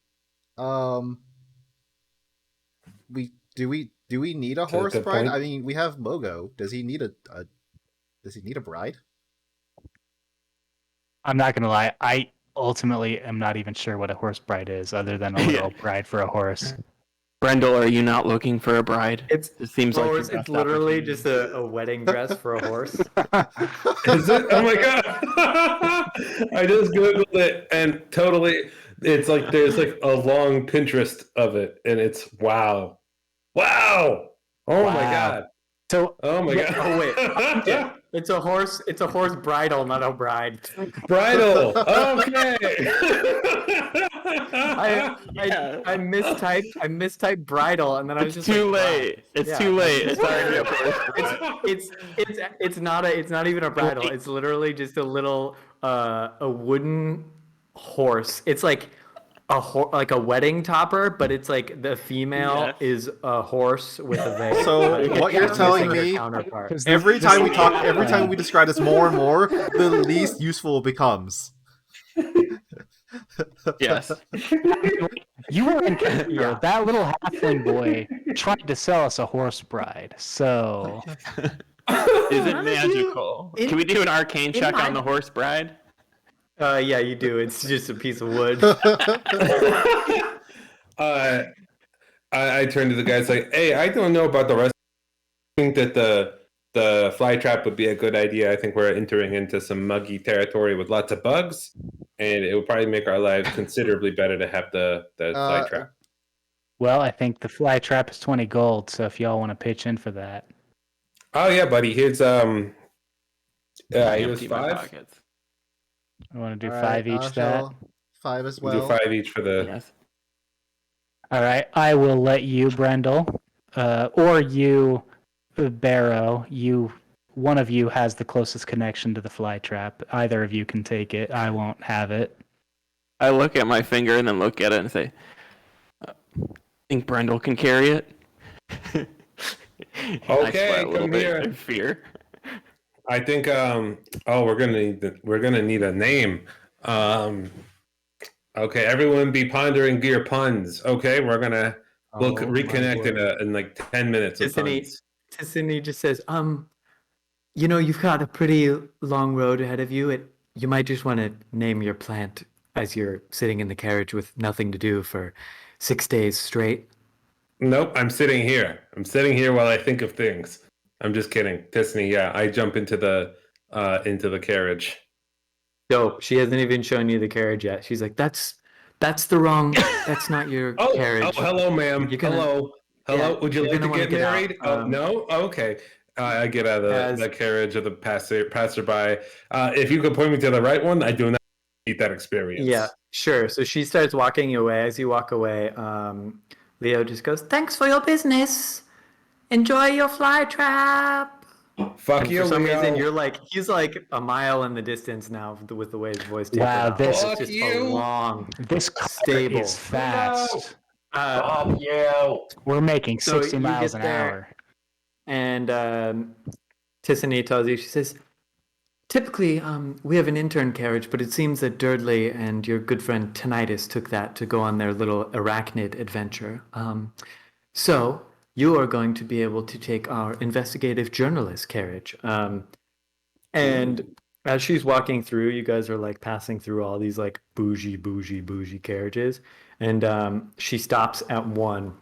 Do we need a That's a horse good bride? point. I mean, we have Mogo. Does he need a bride? I'm not gonna lie, I ultimately am not even sure what a horse bride is, other than a little bride for a horse. Brendel, are you not looking for a bride? It seems like your it's best literally opportunity. just a wedding dress for a horse. Is it? Oh my god! I just googled it, and totally, it's like there's like a long Pinterest of it, and it's wow. Oh my Wow. god! So, Oh my Yeah, god! Oh wait, yeah. It's a horse bridal, not a bride. Bridal. Okay. I mistyped bridal, and then I was It's just too like, wow. late. It's Yeah. too late. It's already a horse. It's not even a bridal. It's literally just a little a wooden horse. It's like like a wedding topper, but it's like the female Yes. is a horse with a veil. So Like, what you're it's telling missing her me- counterpart. Every time we describe this more and more, the least useful it becomes. Yes. you were in character. Yeah. That little halfling boy tried to sell us a horse bride. So, Is it magical? Can we do an arcane check on the horse bride? Yeah, you do. It's just a piece of wood. I turned to the guys like, hey, I don't know about the rest. I think that the fly trap would be a good idea. I think we're entering into some muggy territory with lots of bugs, and it would probably make our lives considerably better to have the fly trap. well, I think the fly trap is 20 gold. So if y'all want to pitch in for that, Oh yeah, buddy. Here's I here's empty my 5. pockets. I want to do All 5 right, each. That. 5 as We'll well. do 5 each for the. Yes. All right, I will let you, Brendel, or you, Barrow. One of you has the closest connection to the fly trap. Either of you can take it. I won't have it. I look at my finger and then look at it and say, think Brendel can carry it? I Okay, sweat a little come bit here. in fear. I think we're gonna need a name. Okay, everyone be pondering your puns. Okay, we'll reconnect in like 10 minutes with puns. Tiffany just says, you've got a pretty long road ahead of you. You might just want to name your plant as you're sitting in the carriage with nothing to do for 6 days straight. Nope, I'm sitting here. I'm sitting here while I think of things. I'm just kidding. Tiffany, yeah, I jump into the carriage. Dope. She hasn't even shown you the carriage yet. She's like, that's not your carriage. Oh, hello, ma'am. You're gonna- Hello. Yeah, Would you you're like to gonna wanna get get out. married? No? Okay. I get out of the carriage of the passerby. If you could point me to the right one, I do not need that experience. Yeah, sure. So she starts walking away. As you walk away, Leo just goes, "Thanks for your business. Enjoy your fly trap." Fuck And you, for some Leo. reason, he's like a mile in the distance now with the way his voice takes Wow, it out. this- It's just Fuck you. a long. This car Stable. is fast. Uh, We're making So 60 you miles get an there- hour. and Tissany tells you, she says, typically, we have an intern carriage, but it seems that Durdley and your good friend Tinnitus took that to go on their little arachnid adventure. So you are going to be able to take our investigative journalist carriage. And as she's walking through, you guys are like passing through all these like bougie carriages. And she stops at one,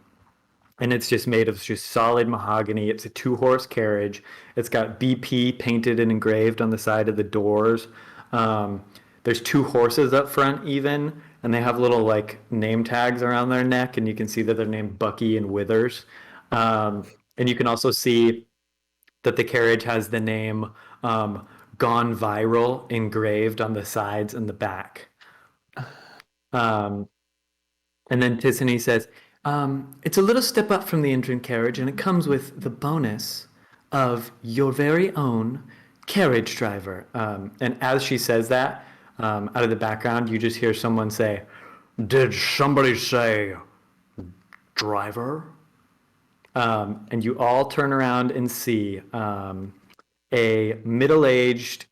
and it's just made of just solid mahogany. It's a 2-horse carriage. It's got BP painted and engraved on the side of the doors. There's 2 horses up front even, and they have little like name tags around their neck, and you can see that they're named Bucky and Withers. And you can also see that the carriage has the name Gone Viral engraved on the sides and the back. And then Tissany says, it's a little step up from the intern carriage, and it comes with the bonus of your very own carriage driver. And as she says that, out of the background, you just hear someone say, did somebody say driver? And you all turn around and see a middle-aged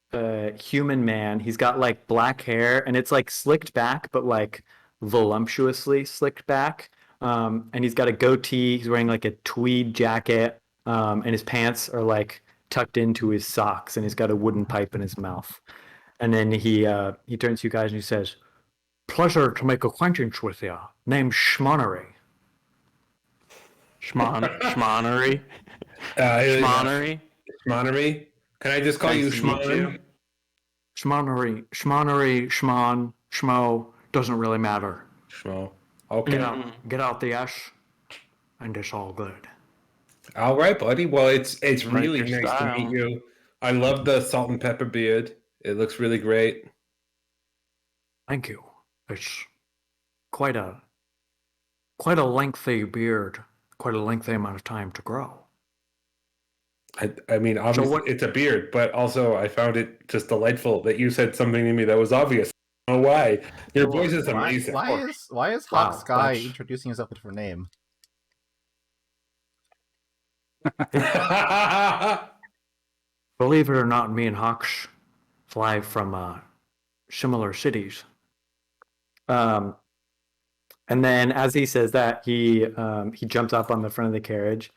human man. He's got like black hair, and it's like slicked back, but like voluptuously slicked back. And he's got a goatee. He's wearing like a tweed jacket, and his pants are like tucked into his socks, and he's got a wooden pipe in his mouth. And then he turns to you guys and he says, "Pleasure to make acquaintance with you. Name's Schmonnery." Schmonnery. Schmonnery. Schmonnery. Can I just call Nice you to meet Schmon? Schmonnery, Schmon, Schmo, doesn't really matter. Schmo. Okay. Get out the S, and it's all good. All right, buddy. Well, it's really your nice to style. meet you. I love the salt and pepper beard. It looks really great. Thank you. It's quite a lengthy beard, quite a lengthy amount of time to grow. I mean, obviously it's a beard, but also I found it just delightful that you said something to me that was obvious. I don't know why. Your voice is amazing. Why is Wow, Hawk Sky that's- introducing himself with a different name? Believe it or not, me and Hawks fly from similar cities. And then as he says that, he jumps up on the front of the carriage,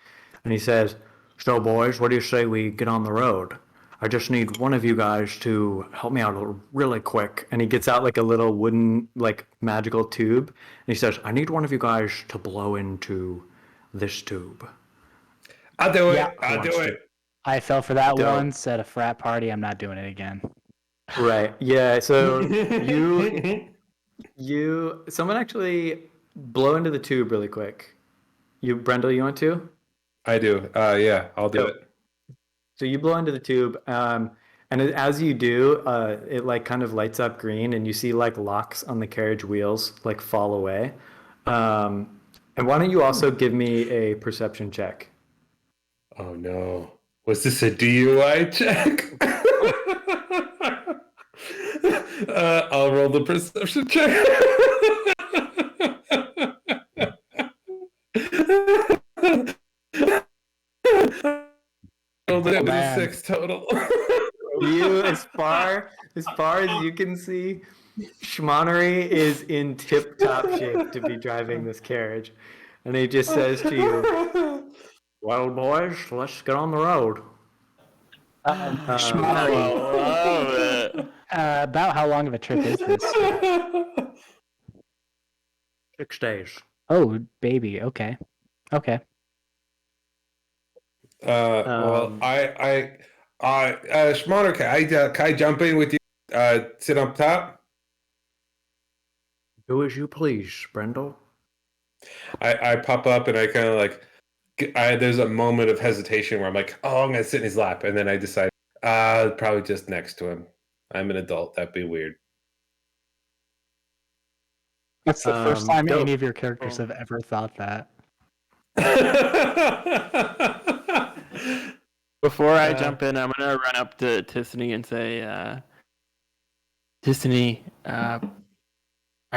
and he says, "So, boys, what do you say we get on the road? I just need one of you guys to help me out really quick." And he gets out like a little wooden, like magical tube, and he says, "I need one of you guys to blow into this tube." I'll do it. Yeah. I'll do it. I fell for that Dope. once at a frat party. I'm not doing it again. Right. Yeah. So someone actually blow into the tube really quick. Brendel, you want to? I do. Yeah, I'll do Dope. it. So you blow into the tube, and as you do, it like kind of lights up green, and you see like locks on the carriage wheels like fall away. And why don't you also give me a perception check? Oh no. Was this a DUI check? I'll roll the perception check. Rolled it with a Man. 6 total. You, as far as you can see, Schmonnery is in tip-top shape to be driving this carriage, and he just says to you, "Well, boys, let's get on the road." Schmonnery, Love it. about how long of a trip is this? 6 days. Oh, baby. Okay. Okay. Well, I Schmoner, can I jump in with you? Sit up top. Do as you please, Brendel. I pop up and I kind of like. There's a moment of hesitation where I'm like, oh, I'm gonna sit in his lap, and then I decide, probably just next to him. I'm an adult. That'd be weird. That's the first time dope. any of your characters have ever thought that. Before I jump in, I'm gonna run up to Tissany and say, Tissany, I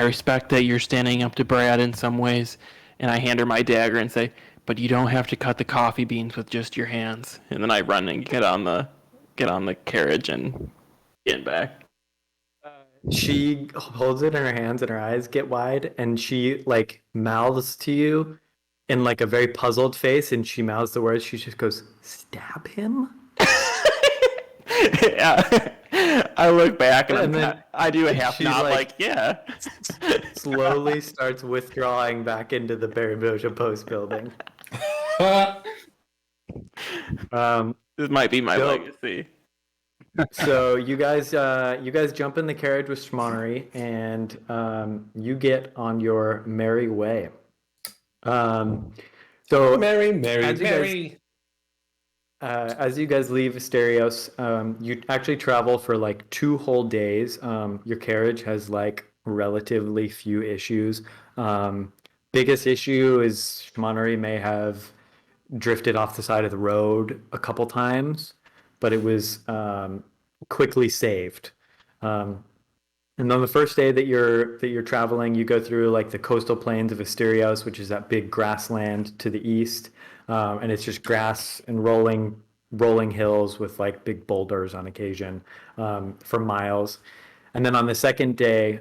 respect that you're standing up to Brad in some ways, and I hand her my dagger and say, "But you don't have to cut the coffee beans with just your hands." And then I run and get on the carriage and get back. She holds it in her hands and her eyes get wide, and she like mouths to you in like a very puzzled face, and she mouths the words. She just goes, "Stab him." Yeah. I look back and then I do a half she, nod, like, yeah. Slowly starts withdrawing back into the Barry Post building. This might be my Dope. legacy. So you guys jump in the carriage with Schmonnery, and you get on your merry way. So Mary, as you guys leave Asterios, you actually travel for like 2 whole days. Your carriage has like relatively few issues. Biggest issue is Schmonnery may have drifted off the side of the road a couple times, but it was quickly saved. And on the first day that you're traveling, you go through like the coastal plains of Asterios, which is that big grassland to the east, and it's just grass and rolling hills with like big boulders on occasion for miles. And then on the second day,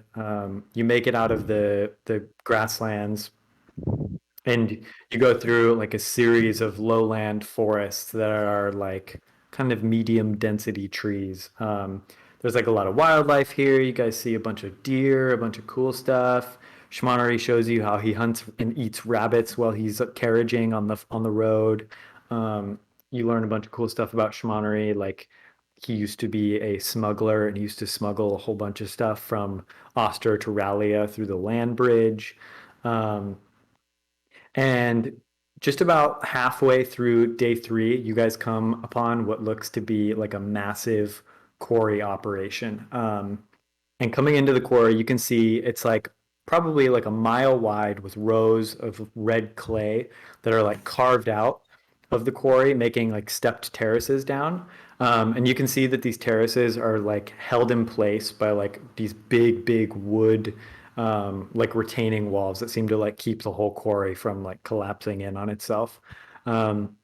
you make it out of the grasslands, and you go through like a series of lowland forests that are like kind of medium density trees. There's like a lot of wildlife here. You guys see a bunch of deer, a bunch of cool stuff. Schmonnery shows you how he hunts and eats rabbits while he's carriaging on the road. You learn a bunch of cool stuff about Schmonnery, like he used to be a smuggler and he used to smuggle a whole bunch of stuff from Oster to Rallia through the land bridge. And just about halfway through day 3, you guys come upon what looks to be like a massive quarry operation. And coming into the quarry, you can see it's like probably like a mile wide with rows of red clay that are like carved out of the quarry, making like stepped terraces down. And you can see that these terraces are like held in place by like these big wood like retaining walls that seem to like keep the whole quarry from like collapsing in on itself. And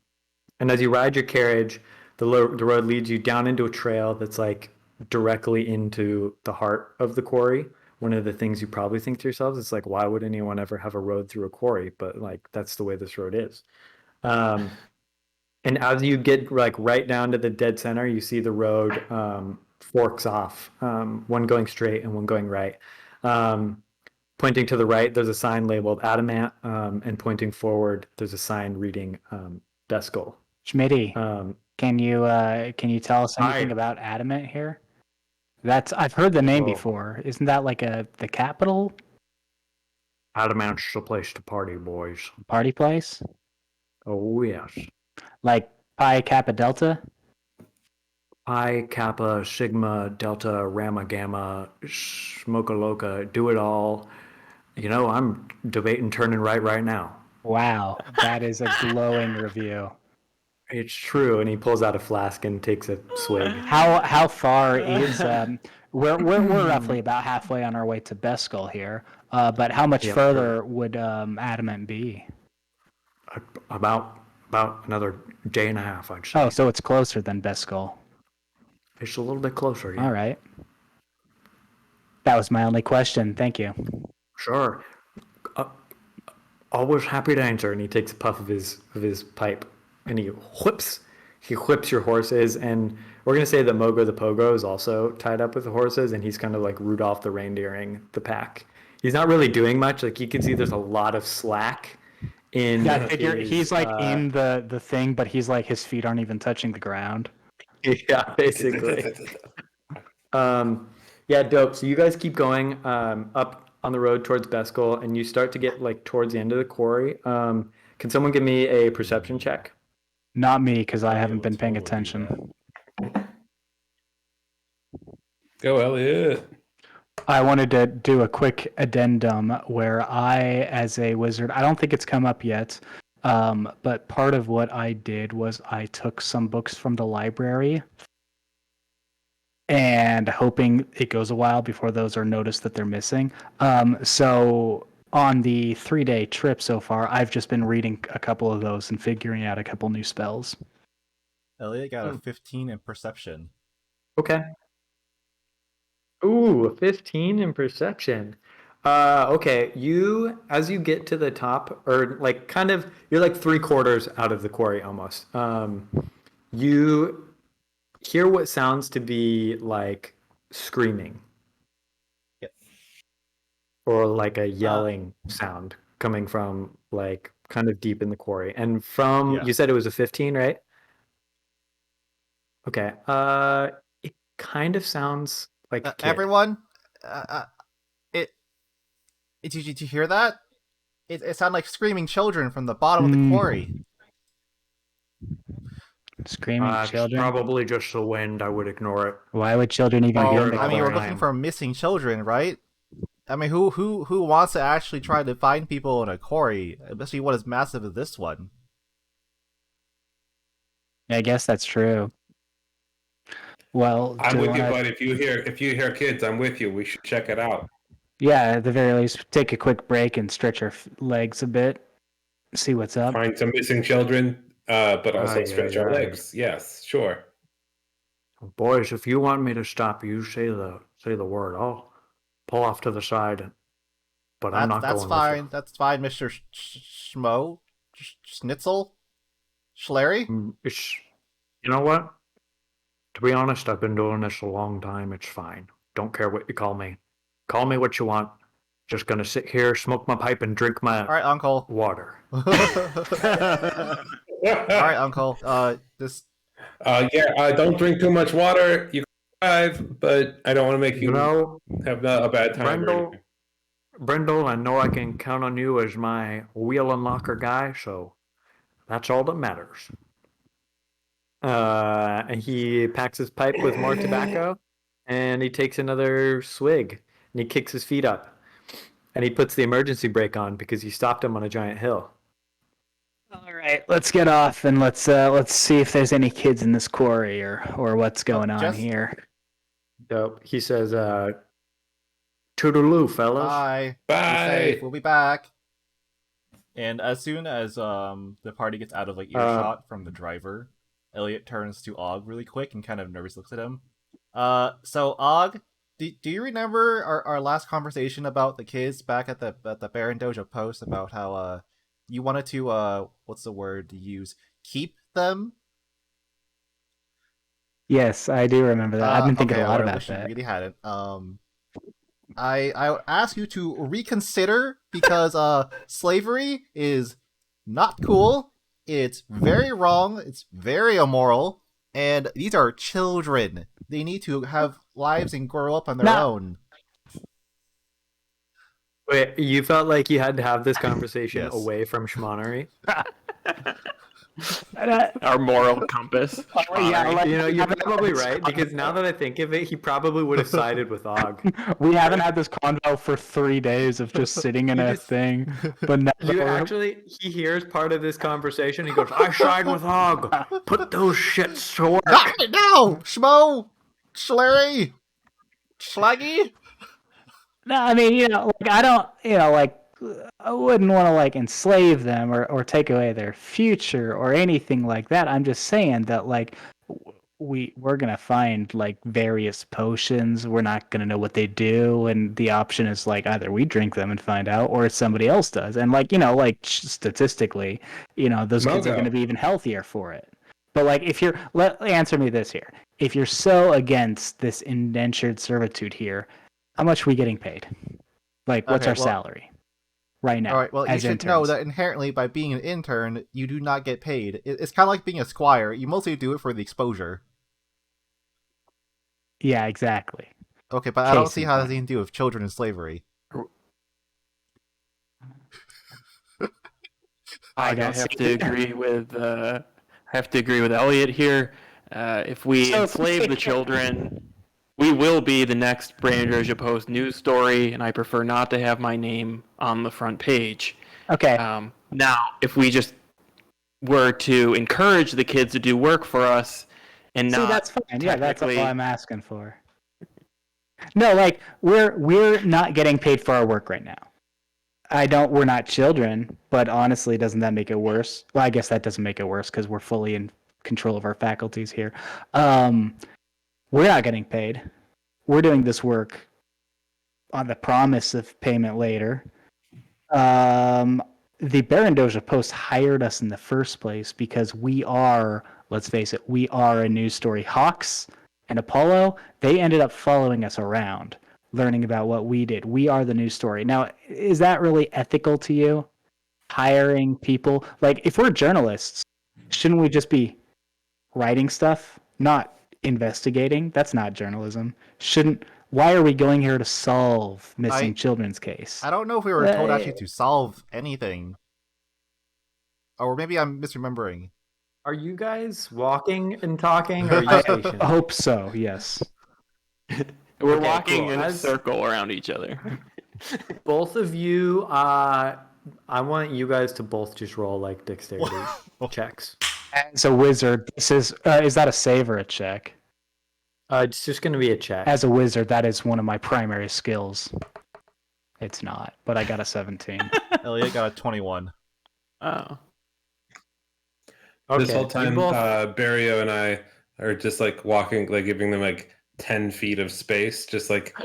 as you ride your carriage, the road leads you down into a trail that's like directly into the heart of the quarry. One of the things you probably think to yourselves is like, why would anyone ever have a road through a quarry? But like, that's the way this road is. And as you get like right down to the dead center, you see the road forks off, one going straight and one going right. Pointing to the right, there's a sign labeled Adamant, and pointing forward, there's a sign reading Beskol. Schmitty, can you tell us anything about Adamant here? I've heard the name before. Isn't that like the capital? Adamant's the place to party, boys. Party place? Oh yes. Like Pi Kappa Delta? Pi Kappa Sigma Delta Ramma Gamma Smoka Loka, do it all. You know, I'm debating turning right now. Wow, that is a glowing review. It's true, and he pulls out a flask and takes a swig. How far is we're roughly about halfway on our way to Beskol here, but how much further would Adamant be? About another day and a half, I'd say. Oh, so it's closer than Beskol. It's a little bit closer. Yeah. All right. That was my only question. Thank you. Sure. Always happy to answer. And he takes a puff of his pipe, and he whips your horses. And we're gonna say that Mogo the Pogo is also tied up with the horses, and he's kind of like Rudolph the reindeering the pack. He's not really doing much. Like you can see, there's a lot of slack in. Yeah, I figure he's like in the thing, but he's like his feet aren't even touching the ground. Yeah, basically. Yeah, dope. So you guys keep going up on the road towards Beskol, and you start to get like towards the end of the quarry. Can someone give me a perception check? Not me, because I haven't been paying attention. Go, Elliot. I wanted to do a quick addendum where I, as a wizard, I don't think it's come up yet, but part of what I did was I took some books from the library and hoping it goes a while before those are noticed that they're missing. So on the 3-day trip so far, I've just been reading a couple of those and figuring out a couple new spells. Elliot got a 15 in perception. Okay. Ooh, a 15 in perception. Okay, as you get to the top, or like kind of, you're like 3/4 out of the quarry almost. You hear what sounds to be like screaming. Yep. Or like a yelling sound coming from like kind of deep in the quarry. And you said it was a 15, right? Okay. It kind of sounds like a kid. Everyone, did you hear that? It sounded like screaming children from the bottom of the quarry. Screaming It's children? probably just the wind. I would ignore it. Why would children even be in the I mean, we're quarry? looking for missing children, right? I mean, who wants to actually try to find people in a quarry, especially one as massive as this one? I guess that's true. Well, I'm with you, bud. If you hear kids, I'm with you. We should check it out. Yeah, at the very least, take a quick break and stretch our legs a bit. See what's up. Find some missing children, but also stretch our legs. Yes, sure. Boys, if you want me to stop you, say the word. I'll pull off to the side. But I'm not going fine. with you. That's fine, Mr. Schmo. Schnitzel? Schlarry? You know what? To be honest, I've been doing this a long time. It's fine. Don't care what you call me. Call me what you want. Just gonna sit here, smoke my pipe, and drink my All right, Uncle. water. All right, Uncle. Don't drink too much water. You can drive, but I don't want to make you have a bad time. Brendel, I know I can count on you as my wheel unlocker guy, so that's all that matters. And he packs his pipe with more tobacco, and he takes another swig, and he kicks his feet up, and he puts the emergency brake on because you stopped him on a giant hill. All right, let's get off and let's see if there's any kids in this quarry or what's going on here. So he says, "Toodaloo, fellas. Bye. Bye. Be safe. We'll be back." And as soon as the party gets out of like earshot from the driver, Elliot turns to Og really quick and kind of nervously looks at him. So Og, do you remember our last conversation about the kids back at the Baron Dojo post about how you wanted to what's the word to use? Keep them? Yes, I do remember that. I've been thinking a lot about that. You really hadn't. I ask you to reconsider because slavery is not cool. It's very wrong. It's very immoral. And these are children. They need to have lives and grow up on their own. Wait, you felt like you had to have this conversation away from schmonery? Our moral compass. Yeah, you're probably right, because now that I think of it, he probably would have sided with Og. We haven't had this convo for 3 days of just sitting in a thing. But now he hears part of this conversation, he goes, "I side with Og. Put those shits to work." No! Schmo! Schlarry! Schlaggy? No, I mean, I don't, I wouldn't want to enslave them or take away their future or anything like that. I'm just saying that we're gonna find various potions. We're not gonna know what they do, and the option is either we drink them and find out, or somebody else does. And statistically, those kids are gonna be even healthier for it. But if you're, answer me this here: if you're so against this indentured servitude here, how much are we getting paid? What's our salary right now? All right, well, you should know that inherently by being an intern, you do not get paid. It's kind of like being a squire. You mostly do it for the exposure. Yeah, exactly. Okay, but I don't see how that has anything to do with children and slavery. I have to agree with Elliot here. If we enslave the children, we will be the next Brand Dojo Post news story, and I prefer not to have my name on the front page. Okay. Now, if we just were to encourage the kids to do work for us and not... See, that's fine. Yeah, that's all I'm asking for. No, we're not getting paid for our work right now. We're not children, but honestly, doesn't that make it worse? Well, I guess that doesn't make it worse because we're fully in control of our faculties here. We're not getting paid. We're doing this work on the promise of payment later. The Baron Doja Post hired us in the first place because we are, let's face it, we are a news story. Hawks and Apollo, they ended up following us around, learning about what we did. We are the news story. Now, is that really ethical to you? Hiring people? Like, if we're journalists, shouldn't we just be writing stuff, not investigating? That's not journalism. Why are we going here to solve missing children's case? I don't know if we were told actually to solve anything. Or maybe I'm misremembering. Are you guys walking and talking, or are you stationed? I hope so, yes. We're Okay, walking cool. in a As- circle around each other. Both of you, I want you guys to both just roll like dexterity checks. As a wizard, is that a save or a check? It's just going to be a check. As a wizard, that is one of my primary skills. It's not, but I got a 17. Elliot got a 21. Oh. This Okay, whole you time, both- Barrio and I are just like walking, like giving them like 10 feet of space, just like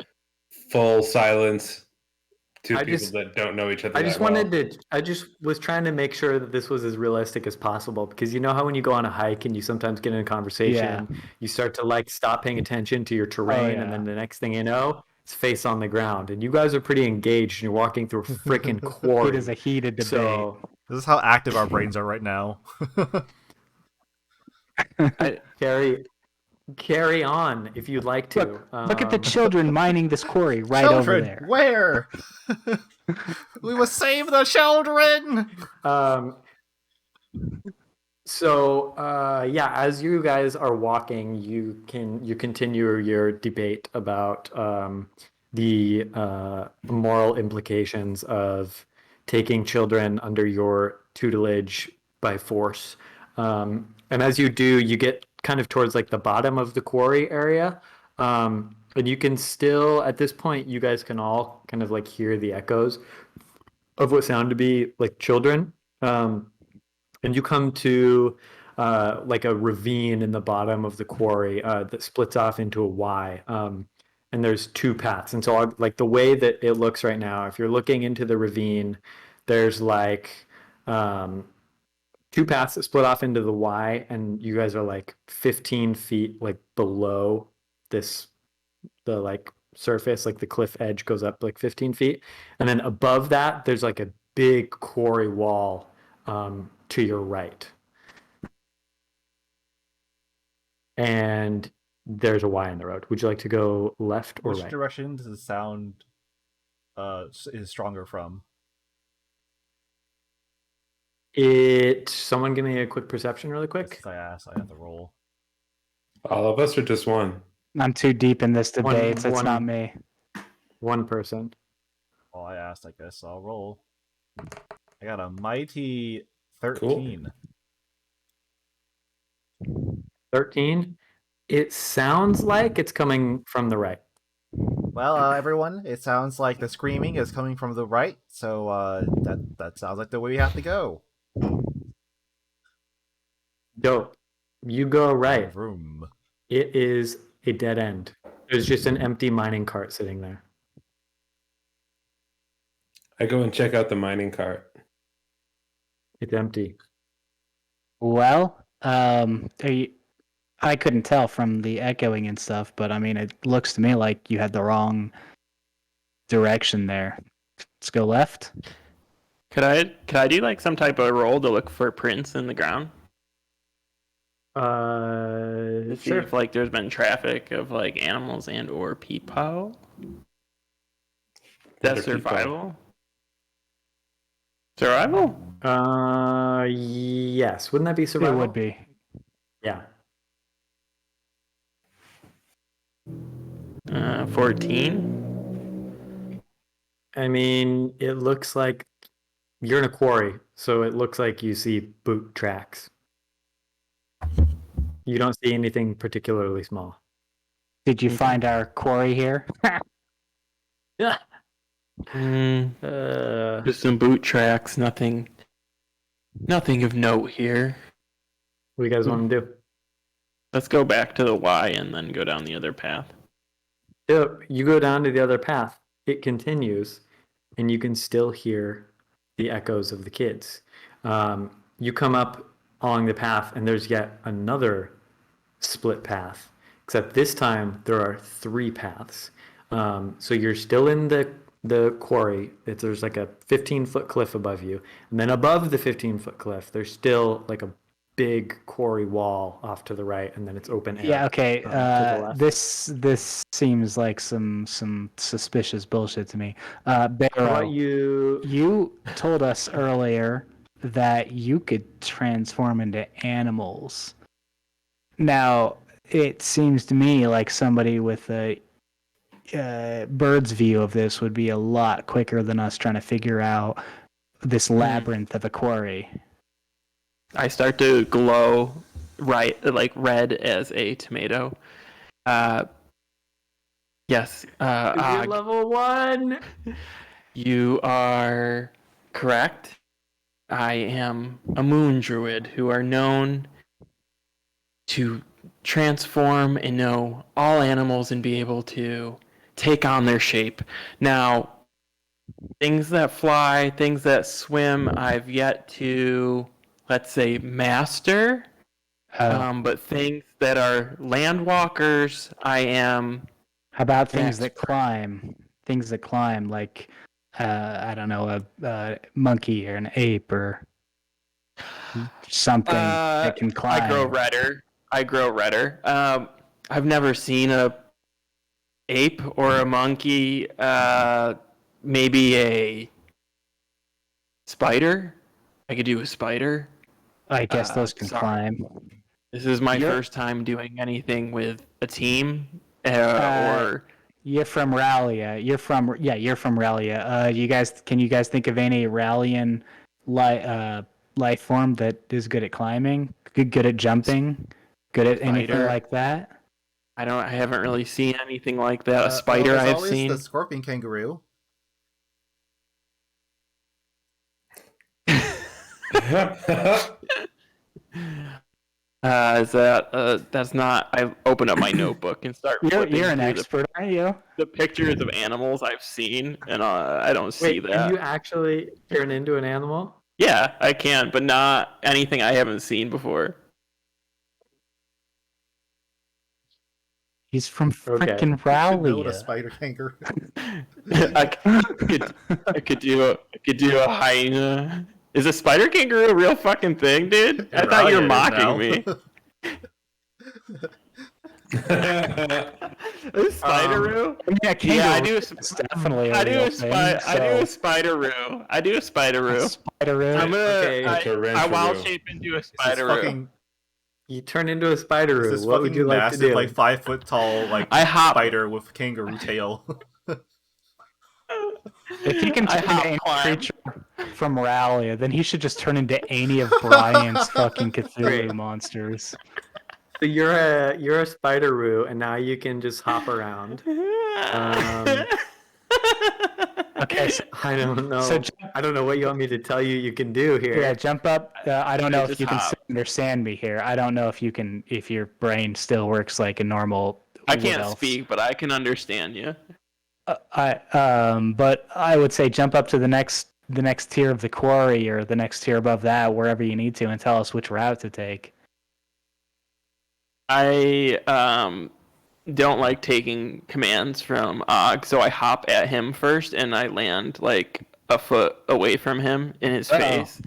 full silence. Two I people just- that don't know each other. I just that well. wanted to. I just was trying to make sure that this was as realistic as possible, because you know how when you go on a hike and you sometimes get in a conversation, you start to like stop paying attention to your terrain, and then the next thing you know, it's face on the ground. And you guys are pretty engaged, and you're walking through a freaking quarry. It is a heated debate. So This is how active our brains are right now. carry on if you'd like to. Look at the children mining this quarry right Children, over there. where? We must save the children! Yeah, as you guys are walking, you continue your debate about the moral implications of taking children under your tutelage by force. And as you do, you get kind of towards like the bottom of the quarry area. And you can still, at this point, you guys can all kind of like hear the echoes of what sound to be like children. And you come to like a ravine in the bottom of the quarry that splits off into a Y. And there's two paths. And so like the way that it looks right now, if you're looking into the ravine, there's like two paths that split off into the Y, and you guys are like 15 feet like below the like surface, like the cliff edge goes up like 15 feet. And then above that, there's like a big quarry wall to your right. And there's a Y in the road. Would you like to go left or Which right? direction does the sound is stronger from? Someone give me a quick perception really quick. Since I asked, I have to roll. All of us are just one. I'm too deep in this debate, so it's one- not me. One person. Well, I asked, I guess I'll roll. I got a mighty 13. 13. It sounds like it's coming from the right. Well, everyone, it sounds like the screaming is coming from the right, so that sounds like the way we have to go. Dope. You go right. Vroom. It is a dead end. There's just an empty mining cart sitting there. I go and check out the mining cart. It's empty. Well, I couldn't tell from the echoing and stuff, but I mean, it looks to me like you had the wrong direction there. Let's go left. Could I do like some type of roll to look for prints in the ground? To see Sure. if like there's been traffic of like animals and or people. That's Other people. survival. Survival? Yes. Wouldn't that be survival? It would be. Yeah. 14. I mean, it looks like you're in a quarry, so it looks like you see boot tracks. You don't see anything particularly small. Did you find our quarry here? Yeah. Just some boot tracks. Nothing of note here. What do you guys want to do? Let's go back to the Y and then go down the other path. Yep, you go down to the other path. It continues, and you can still hear the echoes of the kids. You come up along the path, and there's yet another split path. Except this time there are 3 paths. So you're still in the quarry. There's like a 15-foot cliff above you, and then above the 15-foot cliff, there's still like a big quarry wall off to the right, and then it's open air. Yeah, okay. to the left. This seems like some suspicious bullshit to me. How Barrow, about you? you told us earlier that you could transform into animals. Now, it seems to me like somebody with a bird's view of this would be a lot quicker than us trying to figure out this labyrinth of a quarry. I start to glow like red as a tomato. Yes. You're level 1. You are correct. I am a moon druid who are known to transform and know all animals and be able to take on their shape. Now, things that fly, things that swim, I've yet to, let's say, master. But things that are land walkers, I am. How about things that climb? Things that climb, like I don't know, a monkey or an ape or something that can climb. I grow redder. I've never seen a ape or a monkey. Maybe a spider. I could do a spider. I guess those can climb. This is my first time doing anything with a team. Or you're from Rallia. You're from Rallia. Can you guys think of any Rallian life form that is good at climbing, good at jumping, good at anything like that? I haven't really seen anything like that. A spider there's I've always seen. the scorpion kangaroo. Is that that's not? I open up my notebook and start. You're an expert, aren't you? The pictures of animals I've seen, and I don't see that. Can you actually turn into an animal? Yeah, I can, but not anything I haven't seen before. He's from Okay. freaking Build a Rallia. spider kangaroo. I could do a hyena. Is a spider kangaroo a real fucking thing, dude? I thought you were mocking me. A spider-roo? I I do. It's definitely I a do real a thing, I do a spider-roo. I do a spider-roo. Spider-roo. I'm gonna. Okay. I wild shape into a spider-roo. Fucking, You turn into a spider. this What would you like to massive, do? like 5 foot tall, like I hop. spider with kangaroo tail. If he can I turn hop into any climb. creature from Rallia, then he should just turn into any of Brian's fucking Cthulhu monsters. So you're a spider-roo, and now you can just hop around. Okay, so, I don't know. So I don't know what you want me to tell you. You can do here. yeah, jump up. I don't know if Just you can hop. understand me here. I don't know if you can, if your brain still works like a normal. I wood can't elf. speak, but I can understand you. But I would say jump up to the next tier of the quarry or the next tier above that, wherever you need to, and tell us which route to take. I don't like taking commands from Og, so I hop at him first, and I land like a foot away from him in his face,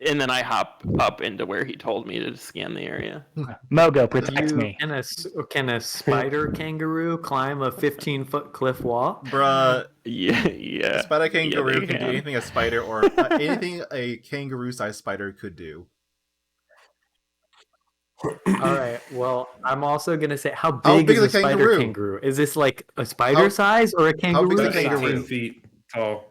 and then I hop up into where he told me to scan the area. Mogo, protect me. Can a spider kangaroo climb a 15-foot cliff wall? Bruh, Yeah. a spider kangaroo they can do can. anything a spider or anything a kangaroo-sized spider could do. All right. Well, I'm also gonna say, how How big big is a is a spider kangaroo? kangaroo? Is this like a spider size or a kangaroo big is a Like kangaroo? 18 size? feet tall.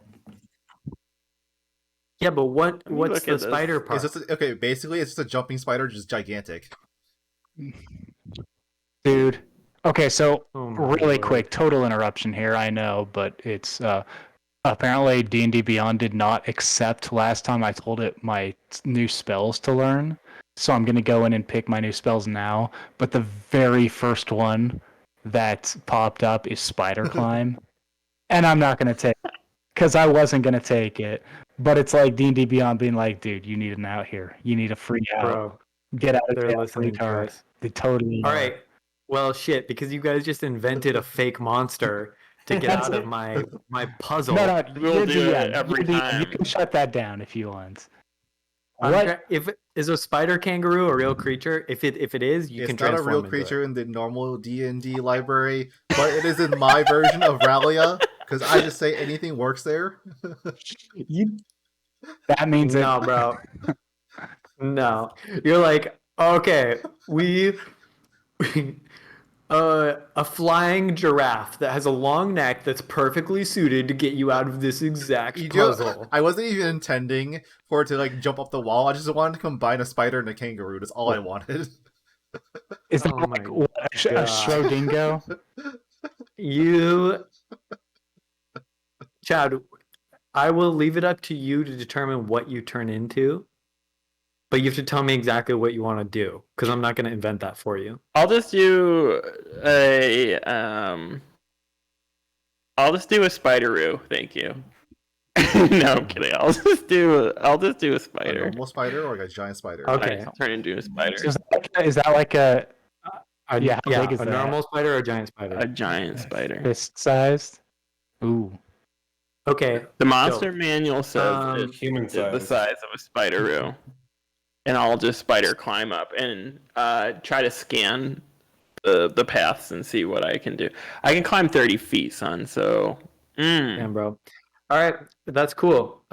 Yeah, but what's look the at this. spider part? It's just okay. Basically, it's just a jumping spider, just gigantic. Dude. Okay, so Oh my really lord. quick, total interruption here, I know, but it's Apparently, D&D Beyond did not accept last time I told it my new spells to learn. So I'm going to go in and pick my new spells now. But the very first one that popped up is Spider Climb. And I'm not going to take it because I wasn't going to take it. But it's like D&D Beyond being like, dude, you need an out here. You need a free out. Bro, Get out of they're jail free listening to card. us. They totally All are. right. Well, shit, because you guys just invented a fake monster to get out of my puzzle. No, We'll you're do it DM. every You're DM. time. You can shut that down if you want. If is a spider kangaroo a real creature? If it is, you can It's not a transform real into creature in the normal D&D library, but it is in my version of Rallia, because I just say anything works there. That means No, bro. No, you're like, okay, we a flying giraffe that has a long neck that's perfectly suited to get you out of this exact puzzle. I wasn't even intending for it to like jump up the wall. I just wanted to combine a spider and a kangaroo. That's all I wanted. Is that Oh my like what, a Schrodingo? You, Chad, I will leave it up to you to determine what you turn into, but you have to tell me exactly what you want to do because I'm not going to invent that for you. I'll just do a spideroo, thank you. No, I'm kidding. I'll just do a A spider. normal spider or like a giant spider? Okay. I turn into a spider. Is that like a yeah? How big is a that? normal spider or a giant spider? A giant spider. Fist sized? Ooh. Okay. The monster manual says it's Human the size. size of a spideroo. And I'll just spider climb up and try to scan the paths and see what I can do. I can climb 30 feet, son, so... Damn, bro. All right, that's cool.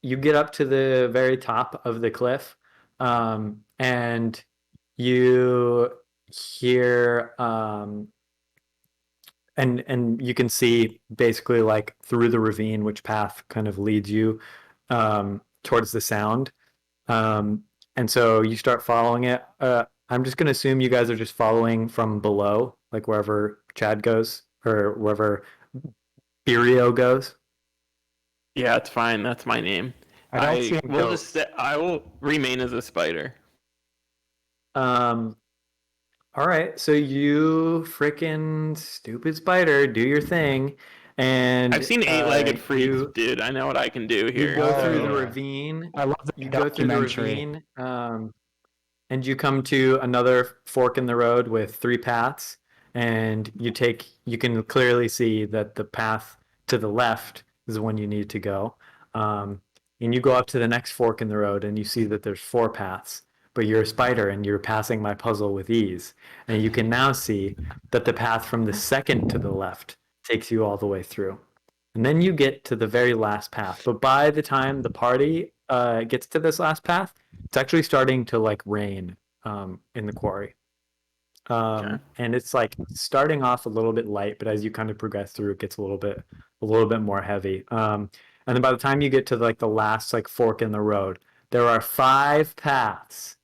You get up to the very top of the cliff, and you hear, and you can see basically like through the ravine, which path kind of leads you towards the sound. And so you start following it. I'm just gonna assume you guys are just following from below, like wherever Chad goes or wherever Birio goes. Yeah, it's fine. That's my name. I will remain as a spider. All right, so you freaking stupid spider, do your thing, and I've seen eight-legged freaks, dude. I know what I can do here. You go through the ravine. I love the You go through the documentary. ravine, and you come to another fork in the road with 3 paths, and you can clearly see that the path to the left is the one you need to go. And you go up to the next fork in the road, and you see that there's 4 paths. But you're a spider, and you're passing my puzzle with ease. And you can now see that the path from the second to the left takes you all the way through. And then you get to the very last path. But by the time the party gets to this last path, it's actually starting to like rain in the quarry. And it's like starting off a little bit light, but as you kind of progress through, it gets a little bit more heavy. And then by the time you get to like the last like fork in the road, there are 5 paths.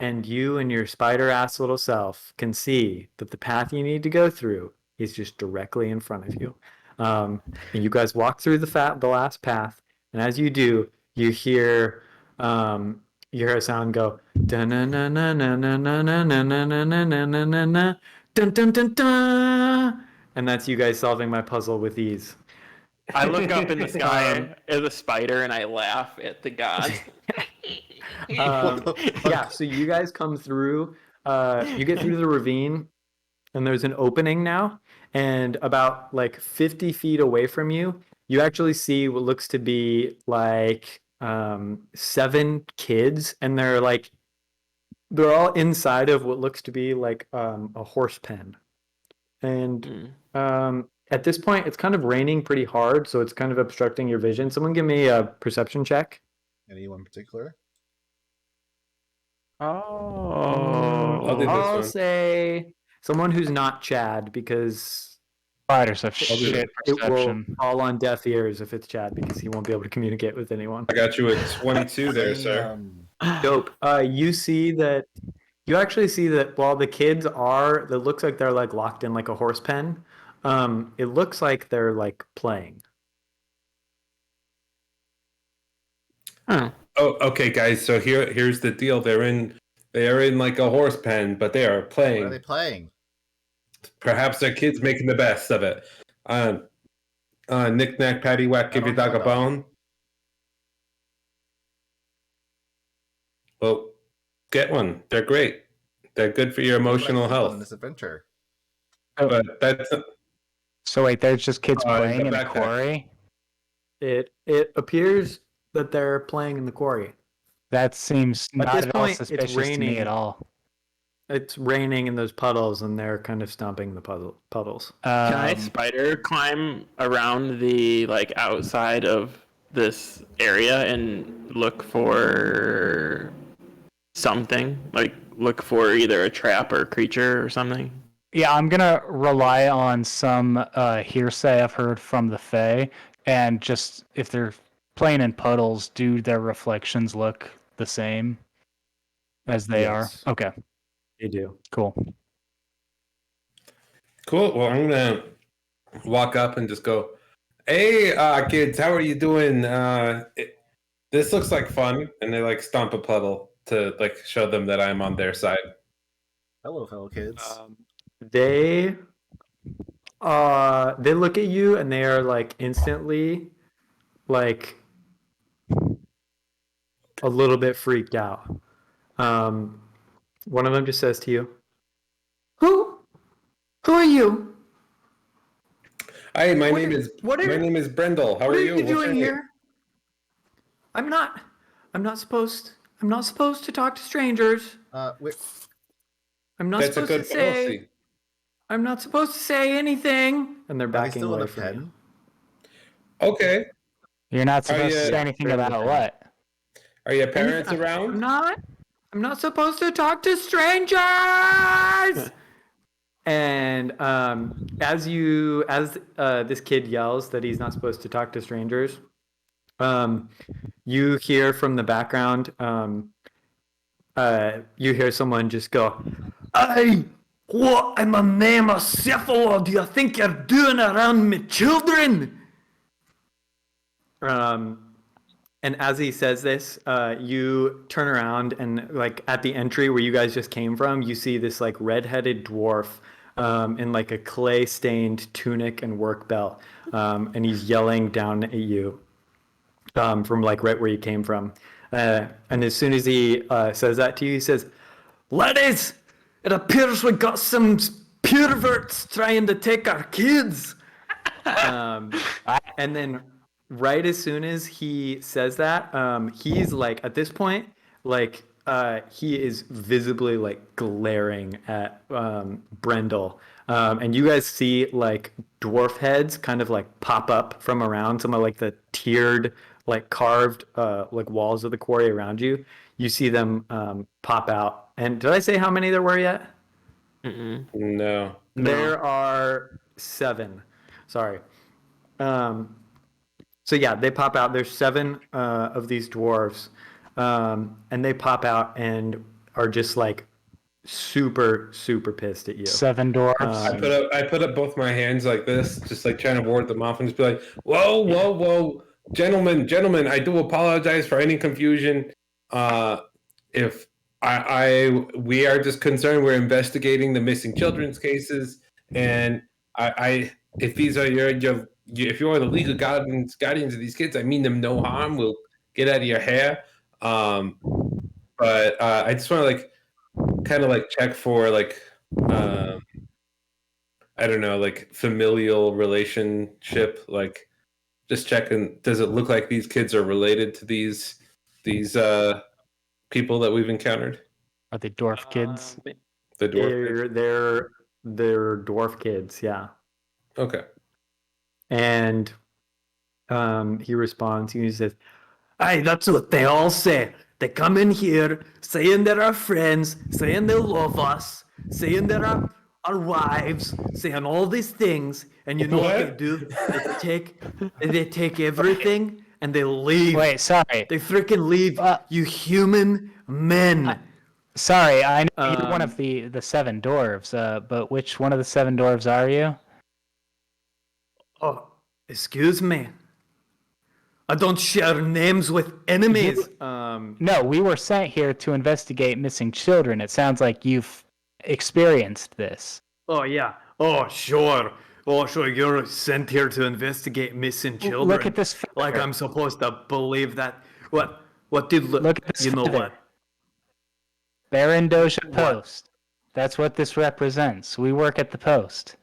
And you and your spider ass little self can see that the path you need to go through is just directly in front of you. And you guys walk through the last path, and as you do, you hear a sound go dun dun dun dun dun dun dun dun dun dun dun dun dun, and that's you guys solving my puzzle with ease. I look up in the sky as a spider and I laugh at the gods. Yeah, so you guys come through. You get through the ravine, and there's an opening now. And about like 50 feet away from you, you actually see what looks to be like 7 kids, and they're all inside of what looks to be like a horse pen. And at this point, it's kind of raining pretty hard, so it's kind of obstructing your vision. Someone give me a perception check. Anyone in particular? Oh. I'll say someone who's not Chad, because Spiders have shit it will perception. fall on deaf ears if it's Chad, because he won't be able to communicate with anyone. I got you at 22 there, sir. Dope. You actually see that while the kids it looks like they're like locked in like a horse pen. It looks like they're like playing. Oh. Oh, okay, guys. So here's the deal. They are in like a horse pen, but they are What playing. are they playing? Perhaps their kids making the best of it. Knick knack, patty whack, give your don't dog a know. bone. Well, get one. They're great. They're good for your emotional What I health. on this adventure. But that's So wait, there's just kids Oh, playing the in a backpack. quarry? It appears that they're playing in the quarry. That seems not this at all point, it's suspicious to me raining. at all. It's raining in those puddles, and they're kind of stomping the puddles. Can I spider climb around the like outside of this area and look for something? Like look for either a trap or a creature or something? Yeah, I'm gonna rely on some hearsay I've heard from the Fae, and just if they're playing in puddles, do their reflections look the same as they Yes. are? Okay, They do. cool. cool. Well, I'm gonna walk up and just go, "Hey, kids, how are you doing? This looks like fun." And they like stomp a puddle to like show them that I'm on their side. Hello, fellow kids. They look at you and they are like instantly like a little bit freaked out. One of them just says to you, Who are you? Hi, my What name are- is what are- my name is Brendel. How What are are you? you What's your doing name? here? I'm not supposed to talk to strangers. Wait, I'm not That's a supposed to good say policy. I'm not supposed to say anything. And they're are they backing still in away a from pen? you. Okay. You're not supposed to you- say anything They're in the about pen. what? Are your parents I'm around? not supposed to talk to strangers. And as this kid yells that he's not supposed to talk to strangers, you hear from the background. You hear someone just go, "Hey, what am I name of Cephalon do you think you're doing around me children?" And as he says this, you turn around and like at the entry where you guys just came from, you see this like red-headed dwarf in like a clay-stained tunic and work belt, and he's yelling down at you from like right where you came from. And as soon as he says that to you, he says, "Ladies, it appears we got some perverts trying to take our kids." And then right as soon as he says that, he's like, at this point, like he is visibly like glaring at Brendel. And you guys see like dwarf heads kind of like pop up from around some of like the tiered, like carved like walls of the quarry around you. You see them pop out. And did I say how many there were yet? No. There are 7. Sorry. So yeah, they pop out. There's 7 of these dwarves, and they pop out and are just like super pissed at you. 7 dwarves. I put up both my hands like this, just like trying to ward them off, and just be like, "Whoa, gentlemen! I do apologize for any confusion. If we are just concerned. We're investigating the missing children's cases, and if these are if you are the legal guardians of these kids, I mean them no harm. We'll get out of your hair. But I just want to like kind of like check for like I don't know, like familial relationship, like just checking, does it look like these kids are related to these people that we've encountered? Are they dwarf kids? The dwarf kids? They're dwarf kids, yeah. Okay. And he responds, he says, "Aye, that's what they all say. They come in here saying they're our friends, saying they love us, saying they're our wives, saying all these things, and you know what they What? do? They take everything and they leave. Wait, sorry. They freaking leave, you human men." Sorry, I know you're one of the 7 dwarves, but which one of the 7 dwarves are you? "Oh, excuse me. I don't share names with enemies. No, we were sent here to investigate missing children. It sounds like you've experienced this. Oh yeah. Oh sure. Oh sure. You're sent here to investigate missing children. Look at this feather. Like I'm supposed to believe that. What? What did Look at this You know feather. what? Baron Doja Post. That's what this represents. We work at the Post.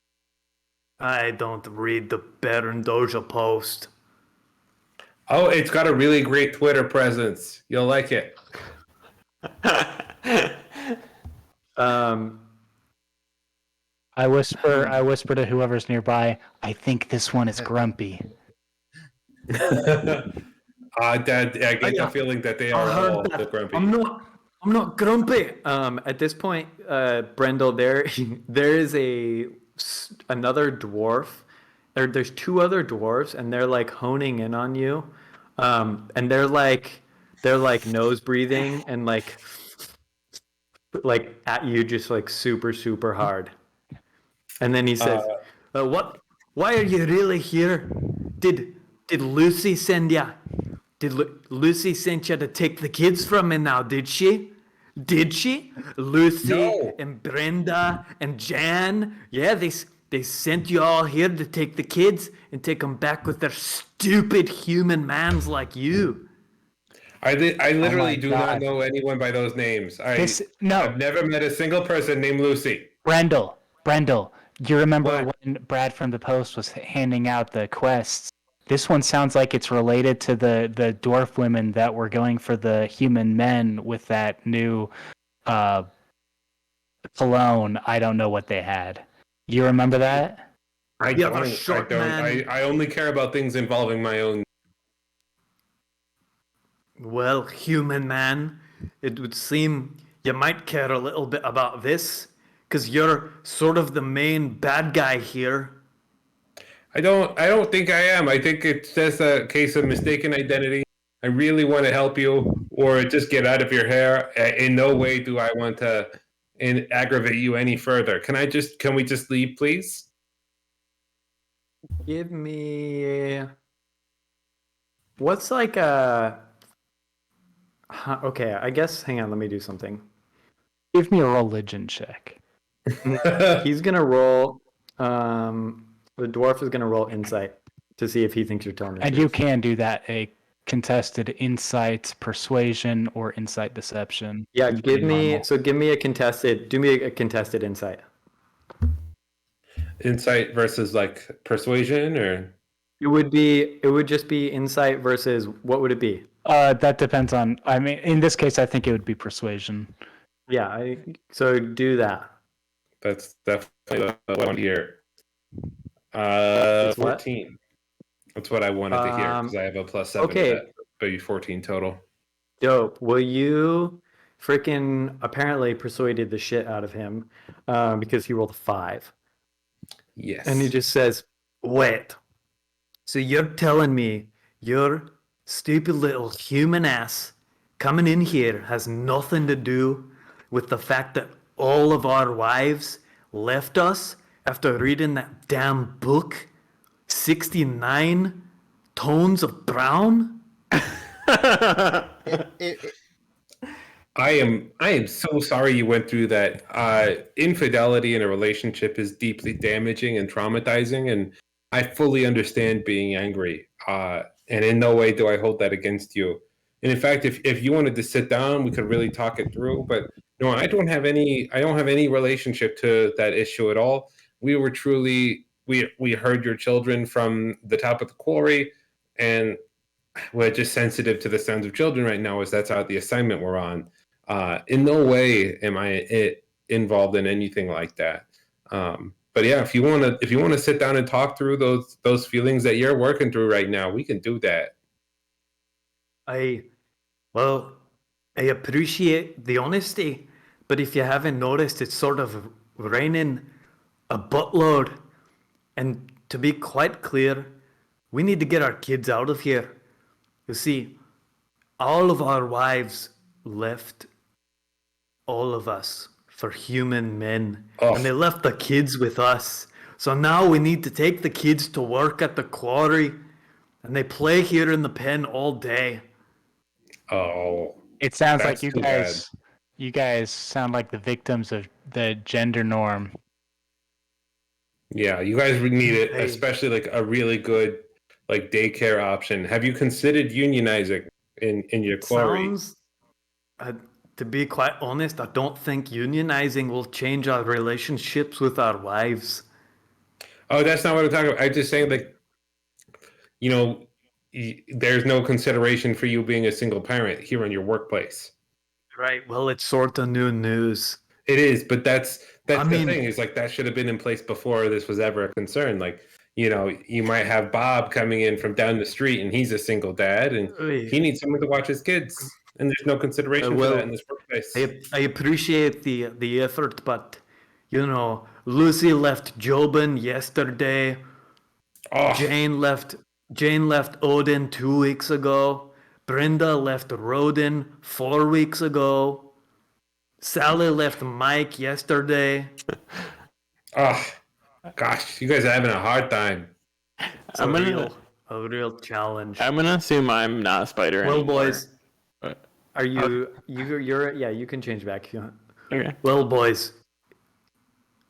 I don't read the Baron Doja Post. Oh, it's got a really great Twitter presence. You'll like it. I whisper to whoever's nearby, I think this one is grumpy. Dad, I get the feeling that they are all the grumpy. I'm not grumpy. At this point, Brendel, there is another dwarf. There's two other dwarves, and they're like honing in on you, and they're like nose breathing and like at you just like super hard. And then he says, "What? Why are you really here? Did Lucy send ya? Did Lucy send you to take the kids from me now? Did she? Did she? Lucy No. and Brenda and Jan? Yeah, they sent you all here to take the kids and take them back with their stupid human mans like you." I literally do not God. know anyone by those names. I've I've never met a single person named Lucy. Brendel, you remember when Brad from the Post was handing out the quests? This one sounds like it's related to the dwarf women that were going for the human men with that new cologne. I don't know what they had. You remember that? I Yeah, don't. a short I don't. man. I only care about things involving my own. Well, human man, it would seem you might care a little bit about this, because you're sort of the main bad guy here. I don't think I am. I think it's just a case of mistaken identity. I really want to help you, or just get out of your hair. In no way do I want to aggravate you any further. Can we just leave, please? Give me... What's like a... Okay, I guess, hang on, let me do something. Give me a religion check. He's gonna roll... the dwarf is gonna roll insight to see if he thinks you're telling the And truth. you can do that, a contested insight, persuasion, or insight deception. Yeah, It's give pretty me normal. a contested... Do me a contested insight. Insight versus like persuasion, or It would just be insight versus... What would it be? That depends on, I mean, in this case, I think it would be persuasion. Yeah, so do that. that's definitely what I want to hear. It's what? 14. That's what I wanted to hear because I have a +7. okay. To that, maybe 14 total. Dope. Well, you freaking apparently persuaded the shit out of him because he rolled a 5. Yes. And he just says, "Wait, so you're telling me your stupid little human ass coming in here has nothing to do with the fact that all of our wives left us after reading that damn book, 69 Tones of Brown?" I am so sorry you went through that. Infidelity in a relationship is deeply damaging and traumatizing, and I fully understand being angry. And in no way do I hold that against you. And in fact, if you wanted to sit down, we could really talk it through. But no, I don't have any relationship to that issue at all. We were truly we heard your children from the top of the quarry, and we're just sensitive to the sounds of children right now, as that's how the assignment we're on. In no way am I involved in anything like that. But yeah, if you want to sit down and talk through those feelings that you're working through right now, we can do that. I appreciate the honesty, but if you haven't noticed, it's sort of raining a buttload. And to be quite clear, we need to get our kids out of here. You see, all of our wives left all of us for human men, and they left the kids with us. So now we need to take the kids to work at the quarry, and they play here in the pen all day. Oh, It sounds That's like too bad. you guys sound like the victims of the gender norm. yeah. You guys would need it, Hey. especially like a really good like daycare option. Have you considered unionizing in your quarry? Sounds, to be quite honest, I don't think unionizing will change our relationships with our wives. Oh, that's not what I'm talking about. I'm just saying, like, you know, there's no consideration for you being a single parent here in your workplace. Right. Well, it's sort of new news. It is, but that's I the mean- thing is like that should have been in place before this was ever a concern. Like, you know, you might have Bob coming in from down the street and he's a single dad and he needs someone to watch his kids, and there's no consideration for well, that in this workplace. I appreciate the effort, but you know, Lucy left Jobin yesterday. Oh, Jane left Odin 2 weeks ago. Brenda left Rodin 4 weeks ago. Sally left Mike yesterday. oh, gosh, you guys are having a hard time. It's I'm a real challenge. I'm gonna assume I'm not a spider Well, anymore. boys, But- are you're yeah, you can change back if you want. Okay. Well, boys,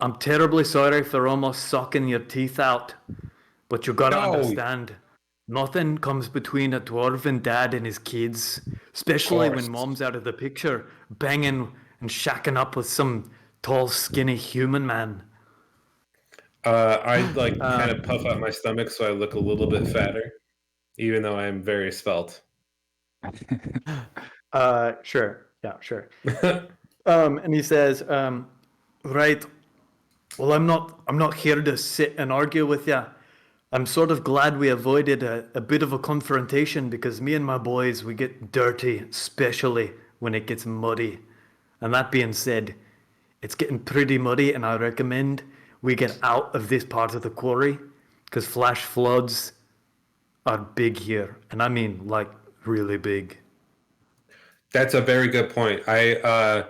I'm terribly sorry for almost sucking your teeth out, but you gotta No. understand, nothing comes between a dwarven dad and his kids, especially when course. mom's out of the picture, banging and shacking up with some tall, skinny human man. I like kind of puff out my stomach so I look a little bit fatter, even though I'm very svelte. Sure, yeah, sure. And he says, right. Well, I'm not here to sit and argue with you. I'm sort of glad we avoided a bit of a confrontation because me and my boys, we get dirty, especially when it gets muddy. And that being said, it's getting pretty muddy, and I recommend we get out of this part of the quarry because flash floods are big here, and I mean like really big. That's a very good point. I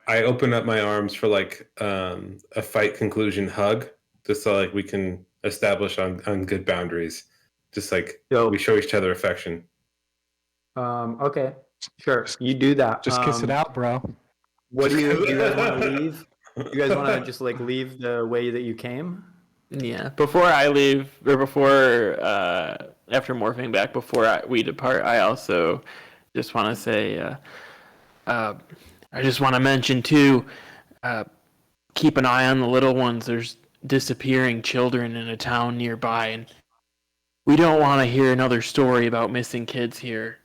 open up my arms for like a fight conclusion hug, just so like we can establish on good boundaries. Just like Yo. we show each other affection. Okay, sure, you do that. Just kiss it out, bro. What do you guys want to leave? You guys want to just like leave the way that you came? Yeah. Before I leave, or before after morphing back, we depart, I also just want to say, I just want to mention too, keep an eye on the little ones. There's disappearing children in a town nearby, and we don't want to hear another story about missing kids here.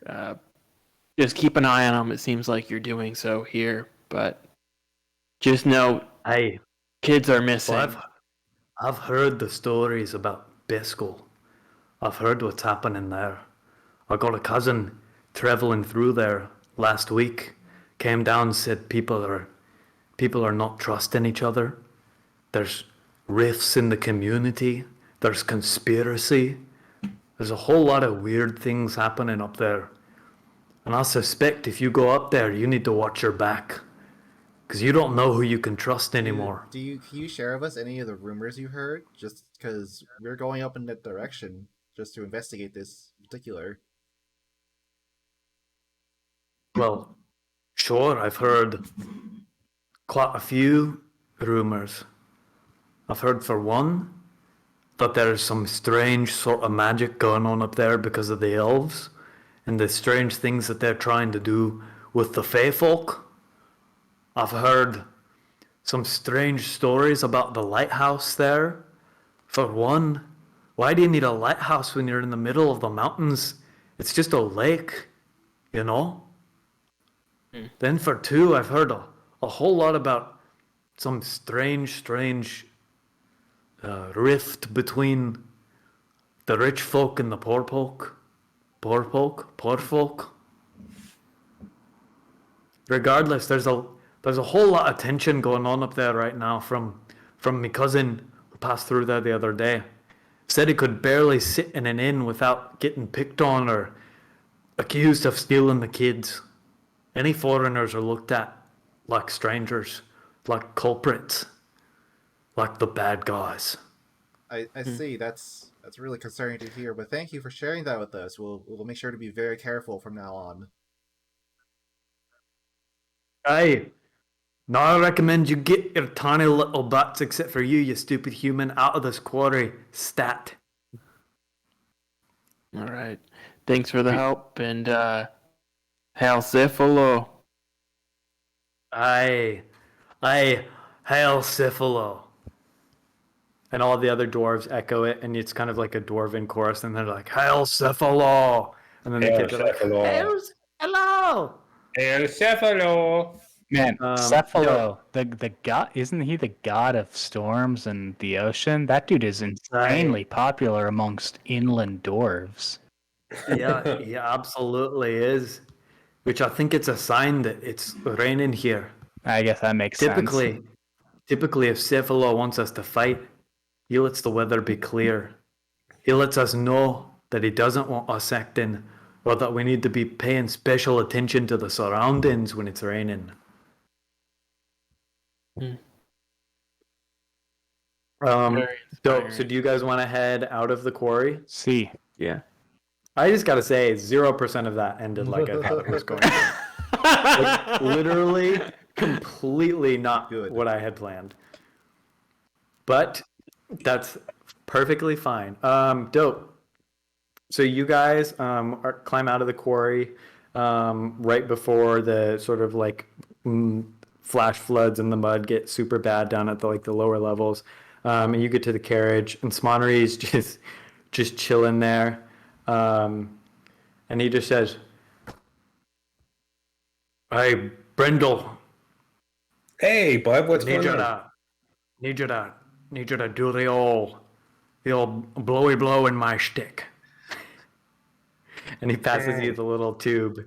Just keep an eye on them. It seems like you're doing so here, but just know Hey, kids are missing. well, I've heard the stories about Beskol. I've heard what's happening there. I got a cousin traveling through there last week. Came down and said people are not trusting each other. There's rifts in the community. There's conspiracy. There's a whole lot of weird things happening up there. And I suspect if you go up there, you need to watch your back. Because you don't know who you can trust anymore. Can you share with us any of the rumors you heard? Just because we're going up in that direction just to investigate this particular. Well, sure, I've heard quite a few rumors. I've heard, for one, that there's some strange sort of magic going on up there because of the elves and the strange things that they're trying to do with the Fae folk. I've heard some strange stories about the lighthouse there. For one, why do you need a lighthouse when you're in the middle of the mountains? It's just a lake, you know? Then for two, I've heard a whole lot about some strange rift between the rich folk and the poor folk. Poor folk. Regardless, there's a whole lot of tension going on up there right now from my cousin who passed through there the other day. Said he could barely sit in an inn without getting picked on or accused of stealing the kids. Any foreigners are looked at like strangers, like culprits, like the bad guys. I see. That's really concerning to hear. But thank you for sharing that with us. We'll make sure to be very careful from now on. Hey, now I recommend you get your tiny little butts, except for you stupid human, out of this quarry. Stat. All right. Thanks for the help, and hail Cephalo. Aye, hail Cephalo. And all the other dwarves echo it, and it's kind of like a dwarven chorus, and they're like, hail Cephalo. And then the Hail kids are like, Cephalo. hail Cephalo. Hail Cephalo. Man, Yo, Cephalo, the god, isn't he the god of storms and the ocean? That dude is insanely popular amongst inland dwarves. yeah, he absolutely is. Which I think it's a sign that it's raining here. I guess that makes sense. Typically, if Cephalo wants us to fight, he lets the weather be clear. He lets us know that he doesn't want us acting, or that we need to be paying special attention to the surroundings when it's raining. Very Dope. inspiring. So do you guys want to head out of the quarry? See, Yeah. I just gotta say, 0% of that ended like I thought it was going to. Like, literally, completely not Good. what I had planned. But that's perfectly fine. Dope. So you guys climb out of the quarry right before the sort of like flash floods and the mud get super bad down at the lower levels. And you get to the carriage, and Smonnery's just chilling there. And he just says, "Hey, Brindle, Hey, bud, what's need going you on? to need you to do the old blowy blow in my stick." And he passes you the little tube.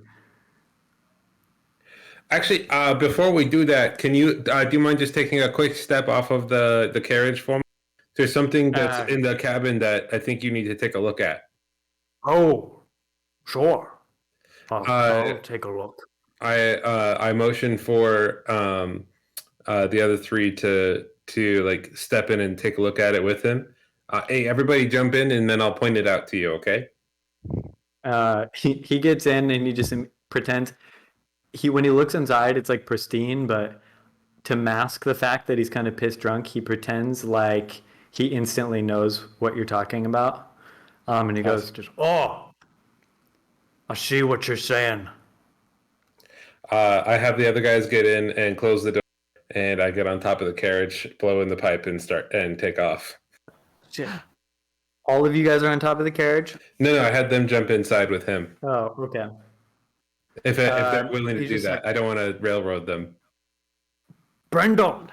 Actually, before we do that, can you do you mind just taking a quick step off of the carriage for me? There's something that's in the cabin that I think you need to take a look at. Oh, sure. I'll take a look. I motion for the other three to like step in and take a look at it with him. Hey, everybody, jump in, and then I'll point it out to you. Okay? He gets in and he just pretends. When he looks inside, it's like pristine, but to mask the fact that he's kind of pissed drunk, he pretends like he instantly knows what you're talking about. And he goes, just, "Oh, I see what you're saying." I have the other guys get in and close the door, and I get on top of the carriage, blow in the pipe, and start and take off. All of you guys are on top of the carriage? No, I had them jump inside with him. Oh, okay. If they're willing to he's do just that, like- I don't want to railroad them. Brendel,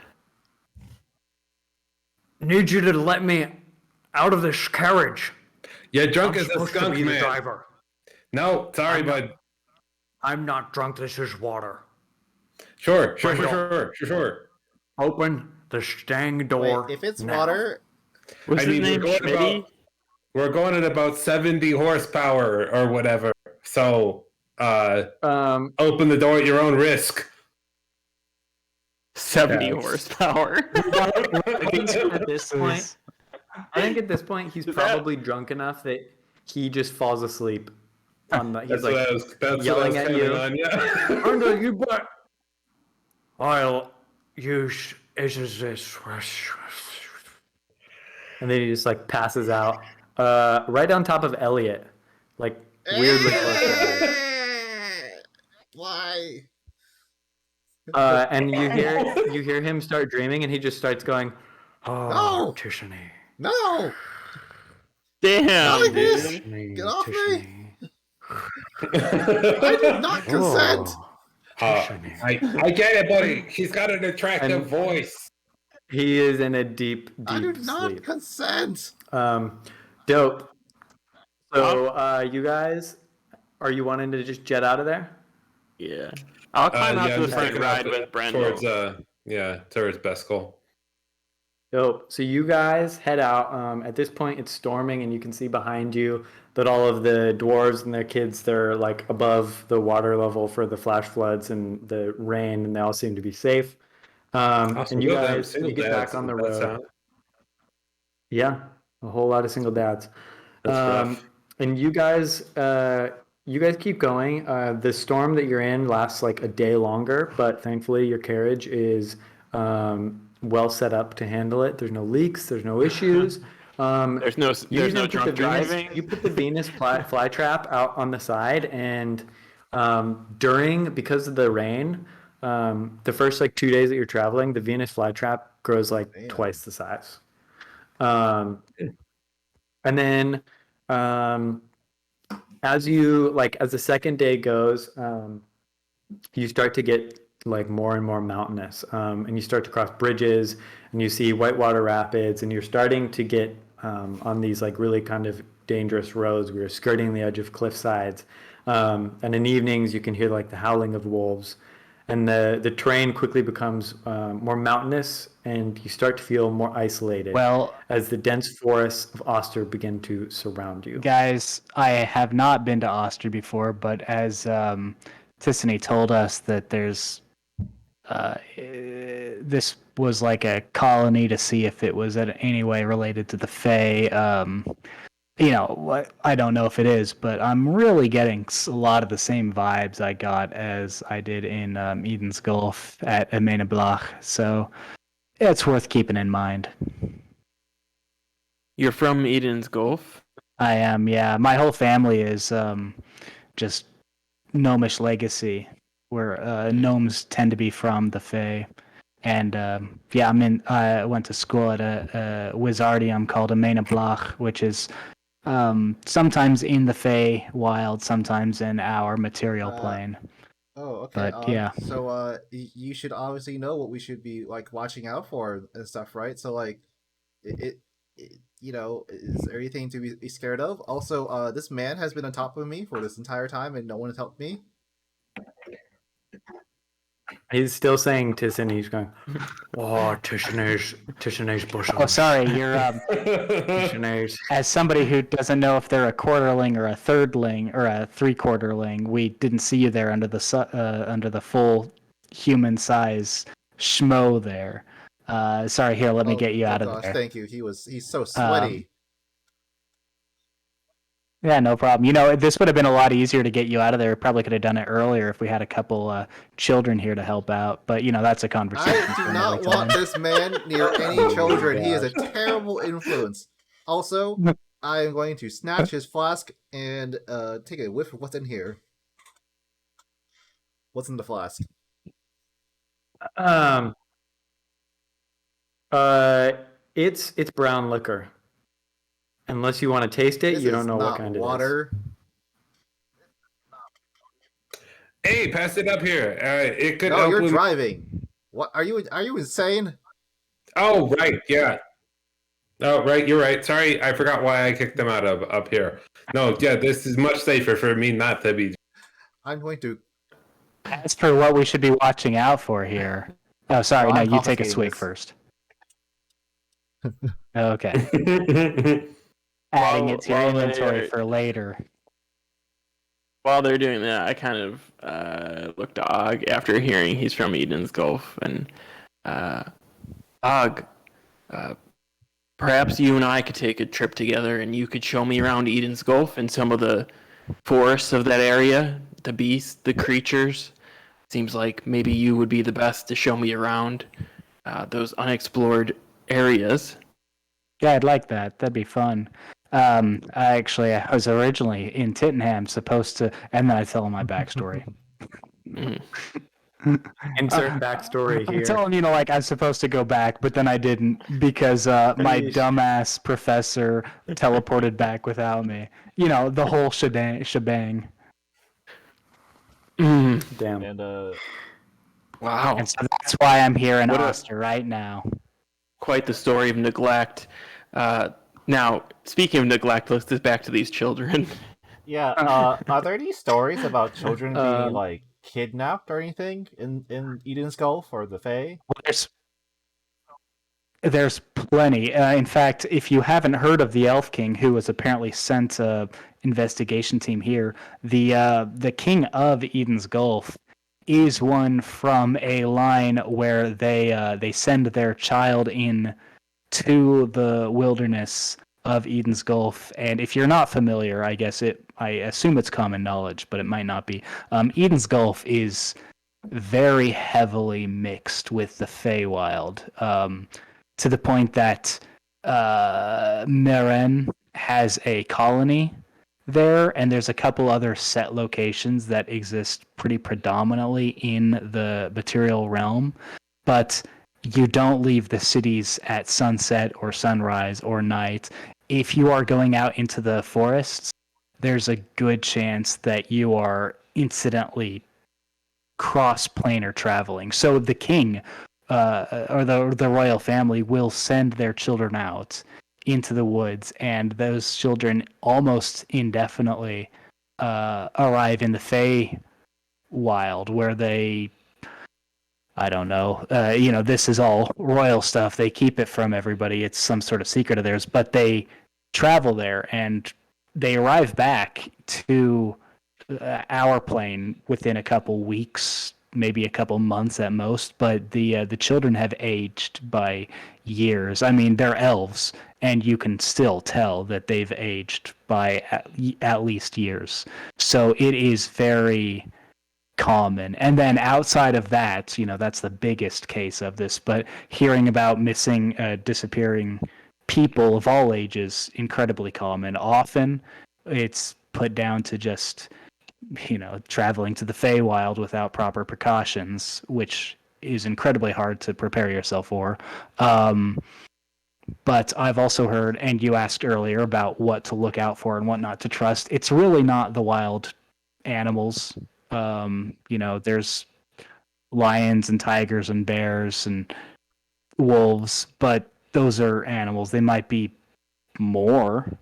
need you to let me out of this carriage. Yeah, drunk I'm as a supposed to skunk, be the man. driver. No, sorry, I'm not- bud. I'm not drunk. This is water. Sure. Open the stang door. Wait, if it's now. water, What's his name? Schmitty? We're going at about 70 horsepower or whatever. So, open the door at your own risk. 70 Yeah. horsepower. At this point, is- I think at this point he's probably drunk enough that he just falls asleep. He's That's like what I was yelling at counting you. on, yeah. Brenda, you bet. I'll use this. And then he just like passes out, right on top of Elliot, like weirdly close to Elliot. why? And you hear him start dreaming, and he just starts going, "Oh, No! Tishany, No! Damn, Alex! dude. Get off me! I I did not consent! I get it, buddy. He's got an attractive And- voice. He is in a deep I do sleep. not consent! Dope. So, you guys, are you wanting to just jet out of there? Yeah. I'll climb out yeah, to the just front taking ride off with Brenda. towards Beskol. Dope. So you guys head out. At this point, it's storming, and you can see behind you that all of the dwarves and their kids, they're like above the water level for the flash floods and the rain, and they all seem to be safe. And you guys, you get back on the road. Yeah. A whole lot of single dads. That's rough. And you guys keep going. The storm that you're in lasts like a day longer, but thankfully your carriage is well set up to handle it. There's no leaks. There's no issues. There's no drunk driving. You put the Venus fly trap out on the side, and because of the rain, the first like 2 days that you're traveling, the Venus flytrap grows like twice the size. And then as the second day goes, you start to get like more and more mountainous, and you start to cross bridges, and you see whitewater rapids, and you're starting to get on these like really kind of dangerous roads. We were skirting the edge of cliff sides, and in evenings you can hear like the howling of wolves, and the terrain quickly becomes more mountainous, and you start to feel more isolated. Well, as the dense forests of Oster begin to surround you. guys, I have not been to Oster before, but as Tissany told us that there's this was like a colony to see if it was in any way related to the Fae. I don't know if it is, but I'm really getting a lot of the same vibes I got as I did in Eden's Gulf at Amena Blach. So it's worth keeping in mind. You're from Eden's Gulf? I am, yeah. My whole family is just gnomish legacy, where gnomes tend to be from the Fae. And I went to school at a wizardium called Amena Blach, which is sometimes in the Fae wild, sometimes in our material plane. Oh, okay. But yeah. So, you should obviously know what we should be like watching out for and stuff, right? So, like, is there anything to be scared of? Also, this man has been on top of me for this entire time, and no one has helped me. He's still saying Tissany. He's going, oh, Tissany's bushel. Oh, sorry, you're Tissany's. as somebody who doesn't know if they're a quarterling or a thirdling or a three-quarterling. We didn't see you there under the full human size schmo there. Sorry, here, let me get you out of there. Thank you. He's so sweaty. Yeah, no problem. This would have been a lot easier to get you out of there. Probably could have done it earlier if we had a couple children here to help out. But, that's a conversation. I do not want this man near any children. He is a terrible influence. Also, I am going to snatch his flask and take a whiff of what's in here. What's in the flask? It's brown liquor. Unless you want to taste it, you don't know what kind water. Hey, pass it up here. It could. No, you're driving. What are you insane? Oh, right, yeah. Oh, right, you're right. Sorry, I forgot why I kicked them out of up here. No, yeah, this is much safer for me not to be. I'm going to. As for what we should be watching out for here. Oh, sorry, no, you take a swig first. Okay. Adding it to your inventory for later. While they're doing that, I kind of look to Og after hearing he's from Eden's Gulf, and Og, perhaps you and I could take a trip together, and you could show me around Eden's Gulf and some of the forests of that area, the beasts, the creatures. Seems like maybe you would be the best to show me around those unexplored areas. Yeah, I'd like that. That'd be fun. I was originally in Tittenham supposed to, and then I tell him my backstory. Insert backstory here. I tell him, I'm supposed to go back, but then I didn't because my dumbass professor teleported back without me. The whole shebang. Damn. And Wow. And so that's why I'm here in Oster right now. Quite the story of neglect. Now, speaking of neglect, let's get back to these children. yeah, are there any stories about children being like kidnapped or anything in Eden's Gulf or the Fae? There's plenty. In fact, if you haven't heard of the Elf King, who was apparently sent an investigation team here, the King of Eden's Gulf is one from a line where they send their child in to the wilderness of Eden's Gulf. And if you're not familiar, I assume it's common knowledge, but it might not be. Eden's Gulf is very heavily mixed with the Feywild, to the point that Meren has a colony there, and there's a couple other set locations that exist pretty predominantly in the material realm, but you don't leave the cities at sunset or sunrise or night. If you are going out into the forests, there's a good chance that you are incidentally cross-planar traveling. So the king or the royal family will send their children out into the woods, and those children almost indefinitely arrive in the Fey wild, where they, I don't know, this is all royal stuff. They keep it from everybody. It's some sort of secret of theirs, but they travel there and they arrive back to our plane within a couple weeks, maybe a couple months at most. But the children have aged by years. I mean, they're elves, and you can still tell that they've aged by at least years. So it is very common. And then outside of that, that's the biggest case of this. But hearing about missing, disappearing people of all ages, incredibly common. Often it's put down to just traveling to the Feywild without proper precautions, which is incredibly hard to prepare yourself for. But I've also heard, and you asked earlier about what to look out for and what not to trust. It's really not the wild animals. There's lions and tigers and bears and wolves, but those are animals. They might be more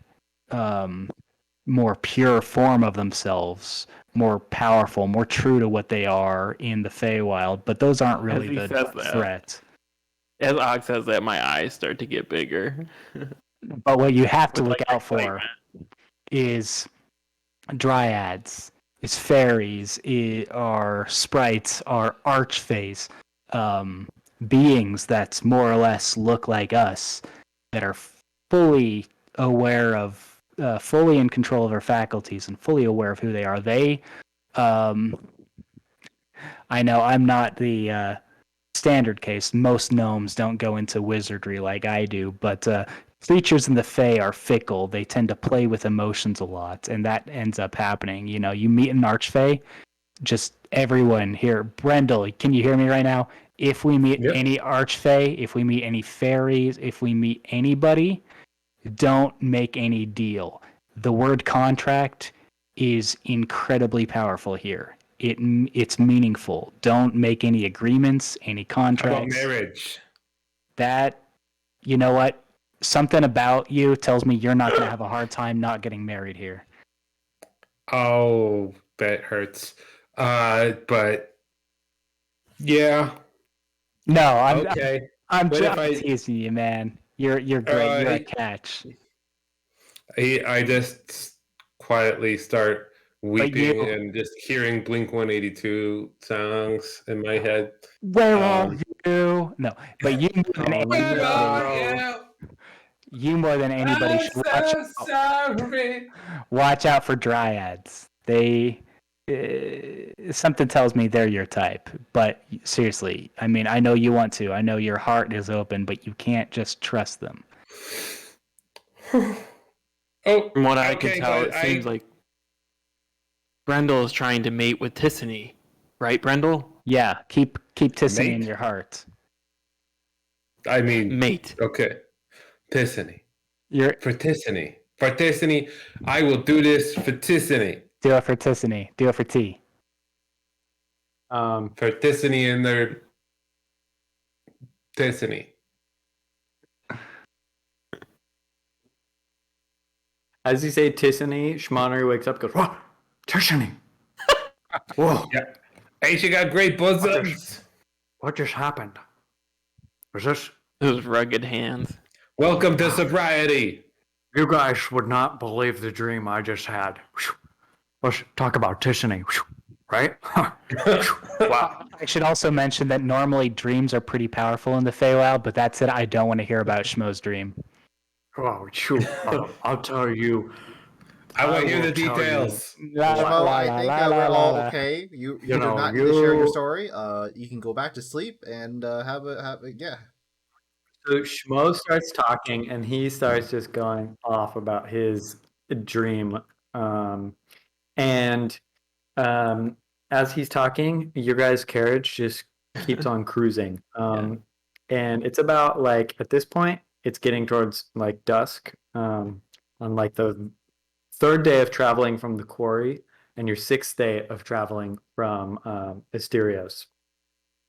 pure form of themselves, more powerful, more true to what they are in the Feywild, but those aren't really the threat. As Og says that, my eyes start to get bigger. But what you have to look out for is dryads, is fairies, are sprites, are archfays, beings that more or less look like us, that are fully aware of, fully in control of their faculties and fully aware of who they are. I know I'm not the standard case. Most gnomes don't go into wizardry like I do, but creatures in the Fae are fickle. They tend to play with emotions a lot, and that ends up happening. You meet an archfey, just everyone here. Brendel, can you hear me right now? If we meet any archfey, if we meet any fairies, if we meet anybody, don't make any deal. The word contract is incredibly powerful here. It's meaningful. Don't make any agreements, any contracts. How about marriage? That, you know what? Something about you tells me you're not going to have a hard time not getting married here. Oh, that hurts. But yeah. No, Okay. I'm What just if teasing you, man. You're great. You're a catch. I just quietly start weeping and just hearing Blink 182 songs in my head. Where are you? No, but you more than anybody. You more than anybody should watch out for dryads. They something tells me they're your type. But seriously, I mean, I know you want to. I know your heart is open, but you can't just trust them. From what I can tell, it seems like Brendel is trying to mate with Tissany. Right, Brendel? Yeah, keep Tissany in your heart. I mean, mate. Okay. Tissany. For Tissany, I will do this for Tissany. Do it for Tissany. Do it for T. For Tissany and their Tissany. As you say Tissany, Schmonnery wakes up and goes, "Whoa, Tissany!" Whoa. Yeah. Hey, she got great bosoms. What just happened? Was this? Those rugged hands. Welcome to sobriety. You guys would not believe the dream I just had. Let's talk about Tissany, right? Wow. I should also mention that normally dreams are pretty powerful in the Feywild, but that's it. I don't want to hear about Schmo's dream. Oh, shoot. I'll tell you. I want you will the tell you. details. La, la, Schmo, la, I la, think la, we're la, all la. okay. You You do know, not need to share your you- story. You can go back to sleep and have a yeah. So Schmo starts talking, and he starts just going off about his dream. And as he's talking, your guys' carriage just keeps on cruising. And it's about like at this point, it's getting towards like dusk. On like the third day of traveling from the quarry, and your sixth day of traveling from Asterios.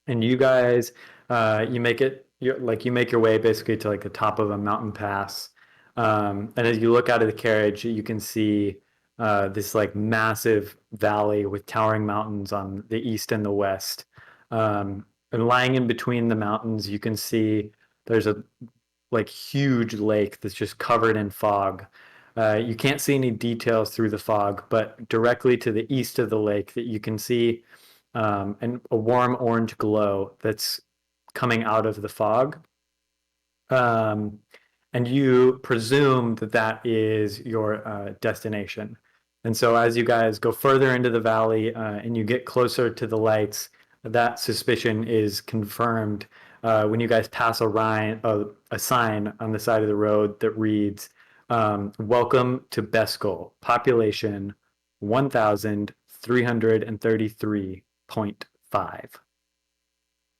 And you guys, you make it, you make your way basically to like the top of a mountain pass. And as you look out of the carriage, you can see this like massive valley with towering mountains on the east and the west. And lying in between the mountains, you can see there's a like huge lake that's just covered in fog. You can't see any details through the fog, but directly to the east of the lake that you can see and a warm orange glow that's coming out of the fog. Um, and you presume that that is your destination. And so as you guys go further into the valley and you get closer to the lights, that suspicion is confirmed when you guys pass a sign on the side of the road that reads, "Welcome to Beskol, population 1,333.5."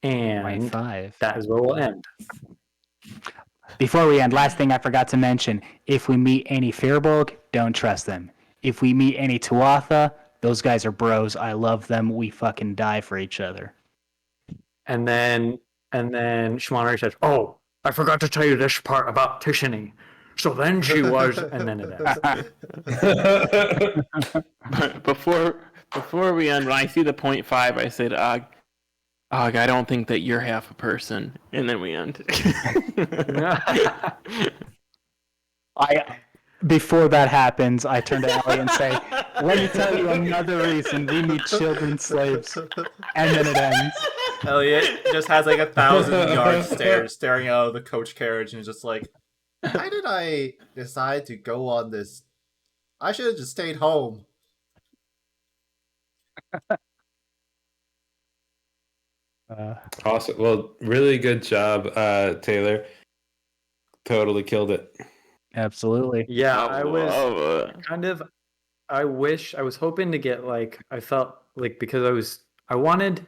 And 0.5. that is where we'll end. Before we end, last thing I forgot to mention: if we meet any Firbolg, don't trust them. If we meet any Tuatha, those guys are bros. I love them. We fucking die for each other. And then Shmonari says, "Oh, I forgot to tell you this part about Tishini. So then she was," and then it ends. But before we end, when I see the 0.5, I said, Og, I don't think that you're half a person. And then we end. Before that happens, I turn to Ellie and say, "Let me tell you another reason we need children slaves." And then it ends. Elliot just has like 1,000-yard stare staring out of the coach carriage and is just like, why did I decide to go on this? I should have just stayed home. Awesome. Well, really good job, Taylor. Totally killed it. Absolutely. Yeah, I love it. kind of I was hoping to get like I felt like because I wanted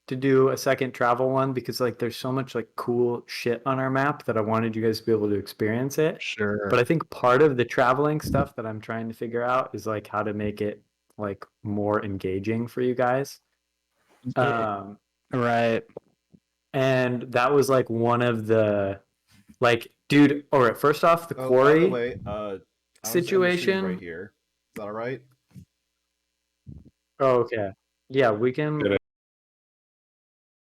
to do a second travel one because like there's so much like cool shit on our map that I wanted you guys to be able to experience it. Sure. But I think part of the traveling stuff that I'm trying to figure out is like how to make it like more engaging for you guys. Right. And that was like one of the like dude, all right, first off the Oh, quarry by the way, I situation right here. Is that all right? Oh, okay. Yeah, we can